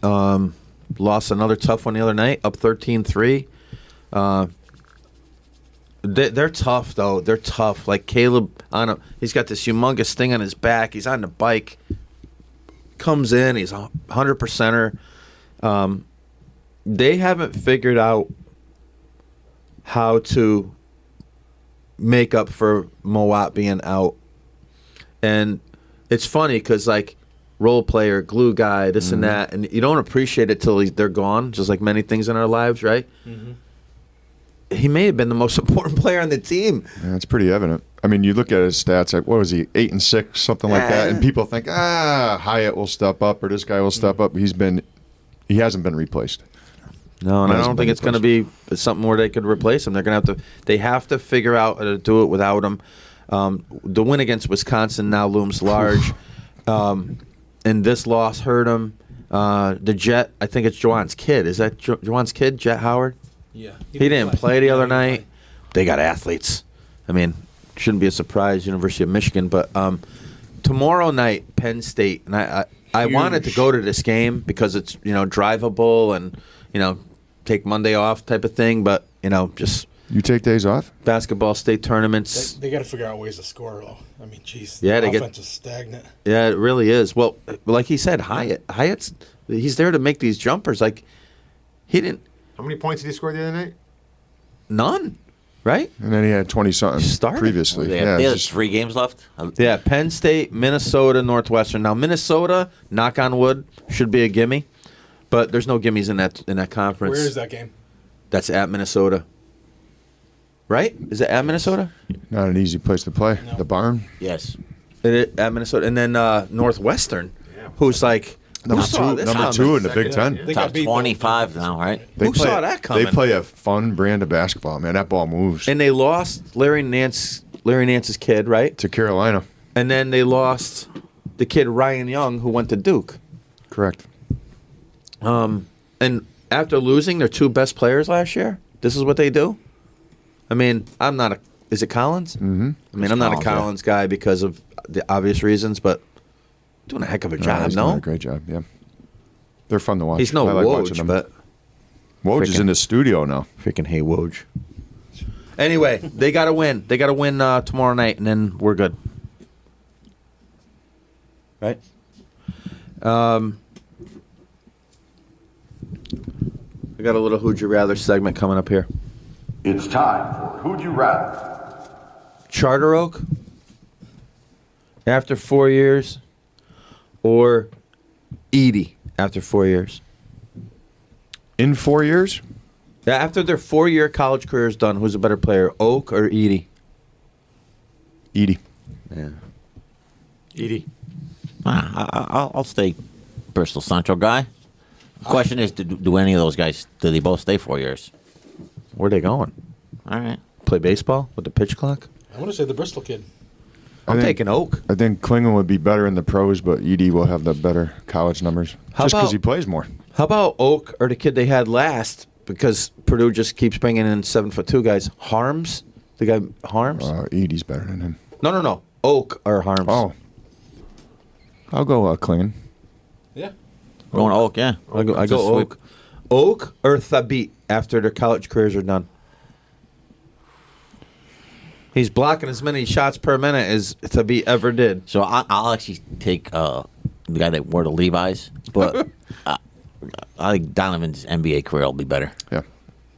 lost another tough one the other night, up 13-3. They're tough, though. They're tough. Like Caleb, he's got this humongous thing on his back. He's on the bike. Comes in. He's 100%er. They haven't figured out how to make up for Mowat being out. And it's funny because, like, role player, glue guy, this and that, and you don't appreciate it till they're gone, just like many things in our lives, right? Mm-hmm. He may have been the most important player on the team. Yeah, it's pretty evident. I mean, you look at his stats, like, what was he, 8 and 6, something like that, and people think, Hyatt will step up or this guy will step up. He hasn't been replaced. No, and I don't think it's going to be something where they could replace him. They have to figure out how to do it without him. The win against Wisconsin now looms large, and this loss hurt him. The Jet, I think it's Juwan's kid. Is that Juwan's kid, Jet Howard? Yeah. He didn't play the other night. They got athletes. I mean, shouldn't be a surprise, University of Michigan. But tomorrow night, Penn State, and I wanted to go to this game because it's, drivable and, take Monday off type of thing. But, just You take days off? basketball state tournaments. They got to figure out ways to score, though. I mean, jeez. Yeah, the they get- offense is stagnant. Yeah, it really is. Well, like he said, he's there to make these jumpers. Like, he didn't, How many points did he score the other night? none, right? And then he had 20-something Started. previously. They Yeah, have it's just- 3 games left. Yeah, Penn State, Minnesota, Northwestern. Now, Minnesota, knock on wood, should be a gimme, but there's no gimmies in that conference. Where is that game? That's at Minnesota. Right? Is it at Minnesota? not an easy place to play. No. The barn. Yes. At Minnesota. And then Northwestern, who's like, Number who saw two, this number coming? 2 in the Big Ten. They got Top beat, though. 25 now, right? Who saw that coming? They play a fun brand of basketball, man. That ball moves. And they lost Larry Nance Larry Nance's kid, right? To Carolina. And then they lost the kid Ryan Young, who went to Duke. Correct. And after losing their 2 best players last year, this is what they do? I mean, I'm not a... Is it Collins? Mm-hmm. I mean, I'm not a Collins guy because of the obvious reasons, but doing a heck of a job, He's doing a great job, yeah. They're fun to watch. He's no I like watching Woj, them. but... Woj is in the studio now. Freaking hey, Woj. Anyway, they got to win. They got to win tomorrow night, and then we're good. Right? I got a little Who'd You Rather segment coming up here. It's time for Who'd You Rather? Charter Oak after 4 years or Edie after 4 years? In 4 years? Yeah, after their 4-year college career is done, who's a better player, Oak or Edie? Edie. Yeah. Edie. I'll stay Bristol Central guy. The question is, do any of those guys, do they both stay 4 years? Where are they going? All right. Play baseball with the pitch clock? I want to say the Bristol kid. I'm taking Oak. I think Klingon would be better in the pros, but Edie will have the better college numbers. How Just because about- he plays more. How about Oak or the kid they had last? Because Purdue just keeps bringing in 7'2" guys. Harms? The guy Harms? Edie's better than him. No. Oak or Harms? Oh. I'll go Klingon. Yeah. Going to Oak, yeah. I go It's a sweep. Oak. Oak or Thabit after their college careers are done? He's blocking as many shots per minute as Thabit ever did. So I'll actually take the guy that wore the Levi's, but I think Donovan's NBA career will be better. Yeah.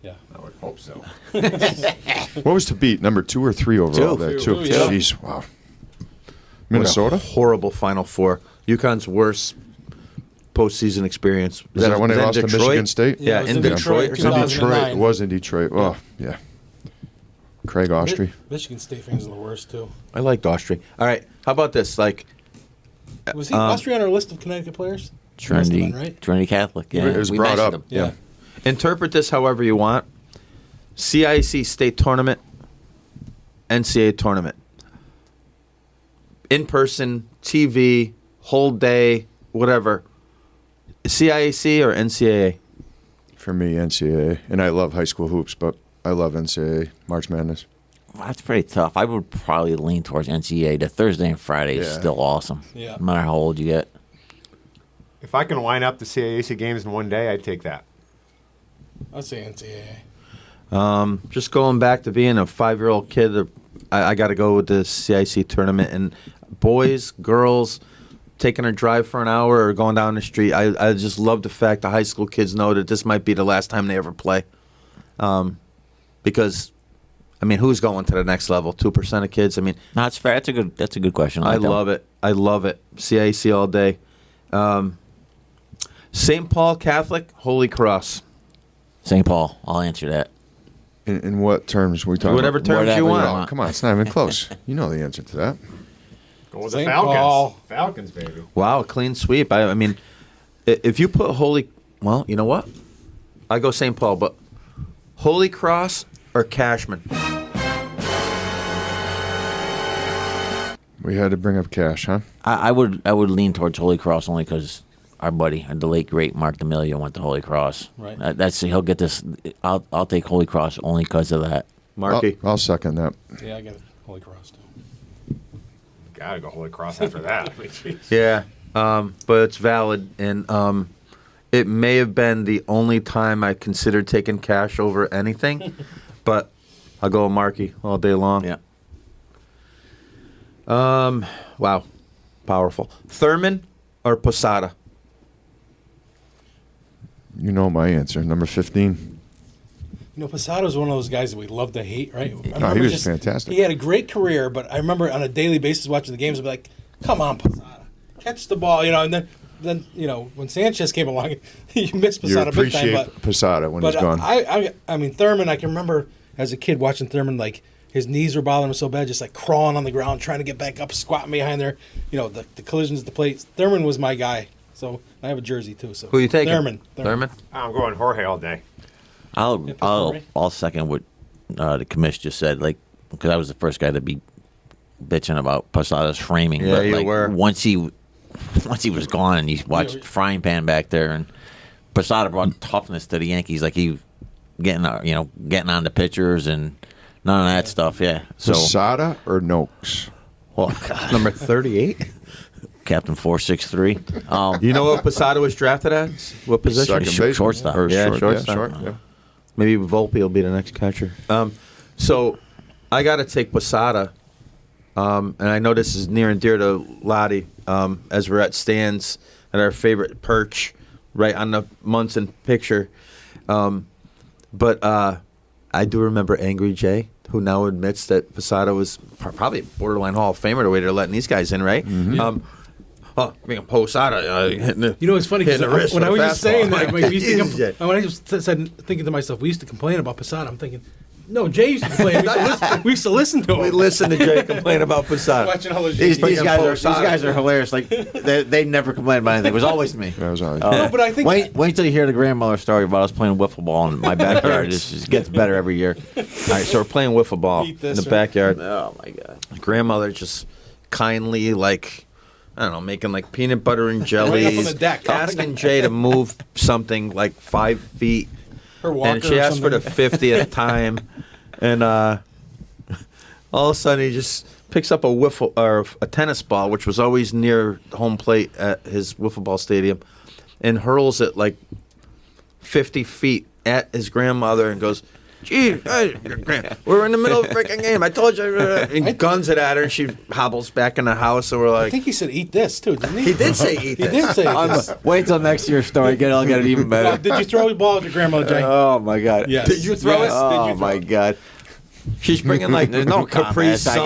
Yeah. I would hope so. What was to beat? Number 2 or 3 overall? Two. There, Two, yeah. Jeez, wow. Minnesota? What a horrible Final Four. UConn's worst postseason experience. Is that when they was lost to Michigan State? Yeah, it was in in Detroit. Detroit, or It was in something. Detroit. 2009. It was in Detroit. Oh, yeah. Craig Austrie. Michigan State fans are the worst, too. I liked Austria. All right, how about this? Like, Was he Austria on our list of Connecticut players? Trinity, Must have been, right? Trinity Catholic. Yeah, It was we brought mentioned up. him. Yeah. interpret this however you want. CIC state tournament, NCAA tournament. In person, TV, whole day, whatever. CIAC or NCAA? For me, NCAA. And I love high school hoops, but I love NCAA, March Madness. Well, that's pretty tough. I would probably lean towards NCAA. The Thursday and Friday is Yeah. still awesome. Yeah. No matter how old you get. If I can line up the CAAC games in one day, I'd take that. I'd say NCAA. Just going back to being a 5-year-old kid, I got to go with the CIC tournament. And boys, girls, taking a drive for an hour or going down the street, I just love the fact the high school kids know that this might be the last time they ever play. Because, I mean, who's going to the next level? 2% of kids? I mean, No, that's fair. That's a good question. I love it. I love it. CIC all day. St. Paul Catholic, Holy Cross. St. Paul. I'll answer that. In what terms are we talking Whatever about? terms Whatever you you want. Oh, come on, it's not even close. You know the answer to that. Go with St. the Falcons. Paul. Falcons, baby. Wow, clean sweep. I mean, if you put well, you know what? I go St. Paul, but Holy Cross or Cashman? We had to bring up Cash, huh? I would lean towards Holy Cross only because our buddy, the late great Mark D'Amelio, went to Holy Cross. Right. He'll get this. I'll take Holy Cross only because of that. Marky. I'll second that. Yeah, I got Holy Cross, too. Gotta go Holy Cross after that. I mean, jeez. Yeah, but it's valid, and it may have been the only time I considered taking Cash over anything, but I'll go with Marky all day long. Yeah. Wow, powerful. Thurman or Posada? You know my answer. Number 15. You know, Posada's one of those guys that we love to hate, right? I he remember was fantastic. He had a great career, but I remember on a daily basis watching the games, I'd be like, come on, Posada. Catch the ball, and then when Sanchez came along, you missed You Posada big time. appreciate Posada when he's But gone. I mean, Thurman, I can remember as a kid watching Thurman, like, his knees were bothering him so bad, just like crawling on the ground, trying to get back up, squatting behind there. The collisions at the plate. Thurman was my guy. So I have a jersey too. So Who you taking? Thurman. I'm going Jorge all day. I'll second what the commish just said. Like, because I was the first guy to be bitching about Posada's framing. Yeah, but you like, were. Once he was gone, and you watched Frying Pan back there, and Posada brought toughness to the Yankees. Like he getting on the pitchers and none of that stuff. Yeah. So Posada or Noakes? well, God, Number 38. Captain 463. You know what Posada was drafted as? What position? Second baseman. Shortstop. Or Yeah, short, shortstop. short, yeah. Maybe Volpe will be the next catcher. So I got to take Posada, and I know this is near and dear to Loddy, as we're at stands at our favorite perch, right on the Munson picture. But I do remember Angry Jay, who now admits that Posada was probably a borderline Hall of Famer the way they're letting these guys in, right? Being Posada, You know, it's funny because when I was just saying that, when I just thinking to myself, we used to complain about Posada. I'm thinking, no, Jay used to complain. We used to listen to him. we listen to Jay complain about Posada. Watching all those These Yankees. guys are hilarious. Like they never complain about anything. It was always me. That was always No, but I think Wait till you hear the grandmother story about us playing wiffle ball in my backyard. It just gets better every year. All right, so we're playing wiffle ball Eat in this, the right? backyard. Oh my God! Grandmother just kindly, like, I don't know, making like peanut butter and Right jellies, up on the deck. asking Jay to move something like 5 feet, Her walker and she or asked for the something. 50th time, and all of a sudden he just picks up a wiffle or a tennis ball, which was always near home plate at his wiffle ball stadium, and hurls it like 50 feet at his grandmother and goes, "Gee, we're in the middle of a freaking game. I told you." And guns it at her, and she hobbles back in the house, and we're I like, think he said, "Eat this," too, didn't he? he did say eat He this. did say "Eat this." Wait till next year's story. I'll get it even Now, better. did you throw the ball at your grandmother, Jay? Oh my God! Yes. Did you throw Yes. it? Did you Oh throw my it? God! She's bringing like There's no Capri comments. Sun.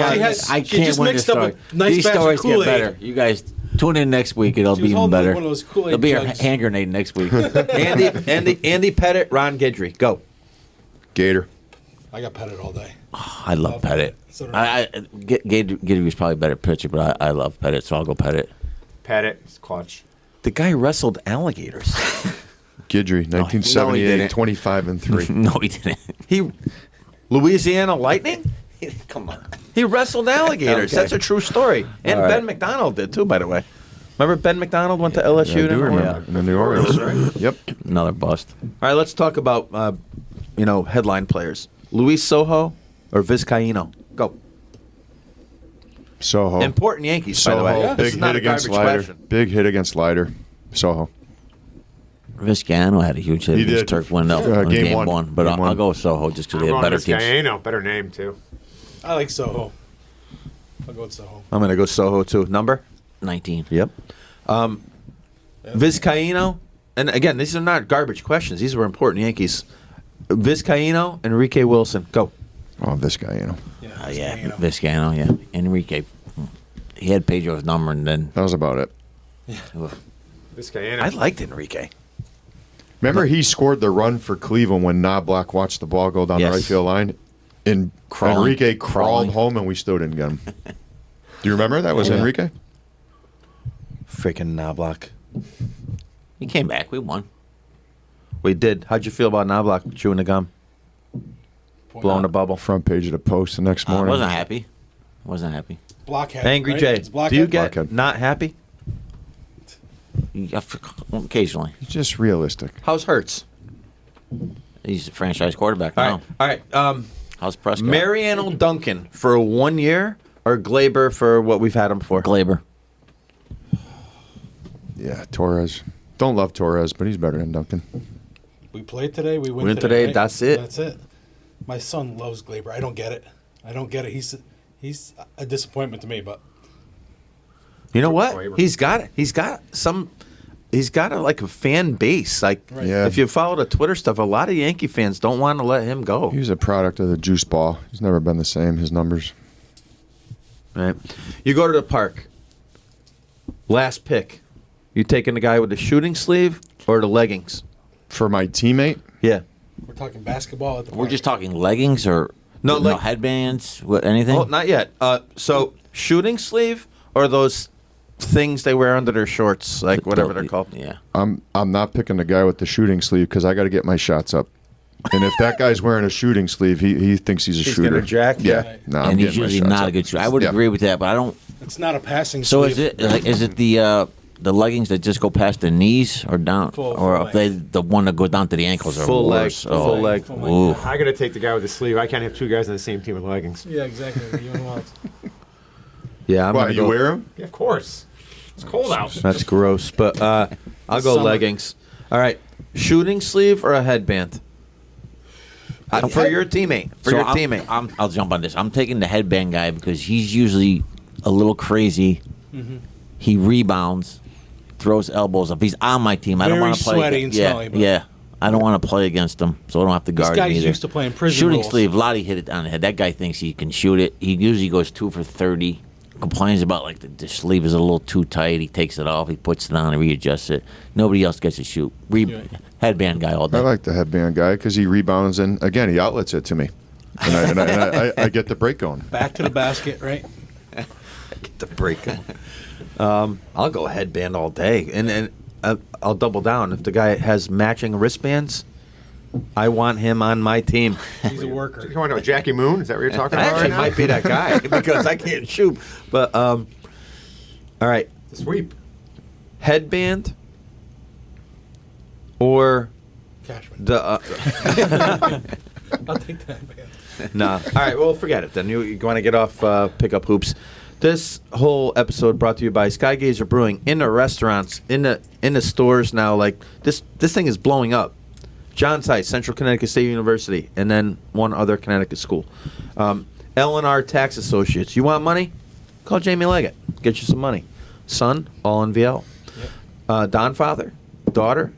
I She can't just win this mixed up story. a nice These batch of stories get Kool-Aid. better. You guys tune in next week. It'll She be was even holding better. one of those Kool-Aid It'll be her jugs. hand grenade next week. Andy Pettit, Ron Guidry, go. Gator. I got petted all day. I love Pettit. So do I. Giddy was probably a better pitcher, but I love Pettit, so I'll go Pettit. Pettit, it's clutch. The guy wrestled alligators. Gidry, no, he 1978, didn't. 25-3. No, he didn't. He, Louisiana Lightning. Come on. He wrestled alligators. Okay. That's a true story. And All right. Ben McDonald did too, by the way. Remember Ben McDonald went to LSU? I do to- remember. In the New Orleans, right? Yep. Another bust. All right, let's talk about headline players. Luis Sojo or Vizcaíno? Go. Soho. Important Yankees, by the way. Soho, This big is not hit a against garbage Leiter. question. Big hit against Leiter. Soho. Viscano had a huge hit He against did. Turk Wendell in game game one. one. But Game I'll one. go with Soho just because I'm they have going better this teams. guy. No, better name too. I like Soho. I'll go with Soho. I'm going to go Sojo too. Number? 19. Yep. Vizcaíno, and again, these are not garbage questions. These were important Yankees. Vizcaíno, Enrique Wilson. Go. Oh, this guy, you know. Yeah, Viscano, yeah. Enrique. He had Pedro's number, and then That was about it. This guy, I liked Enrique. Remember, he scored the run for Cleveland when Knobloch watched the ball go down Yes. the right field line, and Crawling. Enrique Crawling. crawled home, and we still didn't get him. Do you remember that was Yeah. Enrique? Freaking Knobloch. he came back. We won. We did. How'd you feel about Knobloch chewing the gum? Blowing the bubble. Front page of the Post the next I morning. wasn't happy. Wasn't happy. Blockhead. Angry right? Jay. It's Do Blockhead? you get Blockhead. not happy? Occasionally. It's just realistic. How's Hurts? He's a franchise quarterback All now. right. All right. How's Prescott? Mariano Duncan for 1 year or Glaber for what we've had him for? Glaber. Yeah, Torres. Don't love Torres, but he's better than Duncan. We played today. We win Win today, right? that's it. That's it. My son loves Glaber. I don't get it. He's a disappointment to me, but You know what? Glaber. He's got it. He's got like a fan base. Like Right. Yeah. if you follow the Twitter stuff, a lot of Yankee fans don't want to let him go. He was a product of the juice ball. He's never been the same, his numbers. Right. You go to the park. Last pick. You taking the guy with the shooting sleeve or the leggings? For my teammate, Yeah. we're talking basketball at the We're park. just talking leggings or No, like- headbands, anything? Oh, not yet. So shooting sleeve or those things they wear under their shorts, like whatever they're called. Yeah. I'm not picking the guy with the shooting sleeve because I got to get my shots up. And if that guy's wearing a shooting sleeve, he thinks he's a He's shooter. gonna jack you. Yeah. No, I'm and he's getting my usually shots not up. a good shooter. I would Yeah. agree with that, but I don't. It's not a passing. So sleeve. is it the leggings that just go past the knees or down, Full or leg. if they the one that goes down to the ankles or Full leg, worse? full leg. Full leg. Ooh. I got to take the guy with the sleeve. I can't have two guys on the same team with leggings. Yeah, exactly. You want Yeah, I'm Why, gonna you go. wear them? Yeah, of course. It's cold out. That's gross, but I'll go Summer. leggings. All right, shooting sleeve or a headband? For your teammate. For your teammate. I'll jump on this. I'm taking the headband guy because he's usually a little crazy. Mm-hmm. He rebounds, throws elbows. If he's on my team, I don't Very want to play. sweaty and yeah, smelly, but- yeah. I don't want to play against him, so I don't have to guard him guy's either. used to playing prison Shooting rules. sleeve, Loddy hit it on the head. That guy thinks he can shoot it. He usually goes 2 for 30. Complains about like the sleeve is a little too tight. He takes it off. He puts it on and readjusts it. Nobody else gets to shoot. Headband guy all day. I like the headband guy because he rebounds and again he outlets it to me, and I get the break going. back to the basket, right? Get the break. I'll go headband all day, and I'll double down. If the guy has matching wristbands, I want him on my team. He's a worker. You want to know Jackie Moon? Is that what you're talking about Actually, right now? might be that guy because I can't shoot. But all right, Sweep. headband or Cashman. the I'll take that, man. nah. All right, well, forget it then. You want to get off pick up hoops. This whole episode brought to you by Skygazer Brewing in the restaurants, in the stores now. Like this thing is blowing up. John Tice, Central Connecticut State University, and then one other Connecticut school. L&R Tax Associates. You want money? Call Jamie Leggett. Get you some money. Son, all in VL. Don Father, daughter,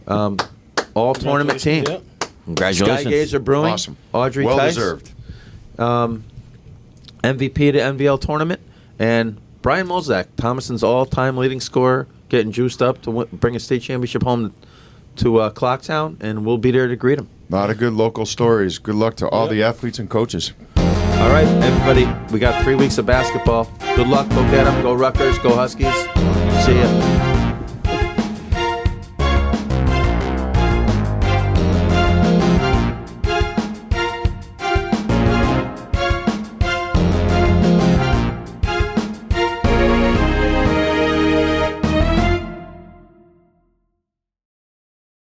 all tournament team. Yep. Congratulations. Skygazer Brewing. Awesome. Audrey Well Tice. deserved. MVP of the NVL tournament. And Brian Mozak, Thomason's all-time leading scorer, getting juiced up to bring a state championship home to Clocktown, and we'll be there to greet him. A lot of good local stories. Good luck to all the athletes and coaches. All right, everybody, we got 3 weeks of basketball. Good luck. Go get them. Go Rutgers. Go Huskies. See ya.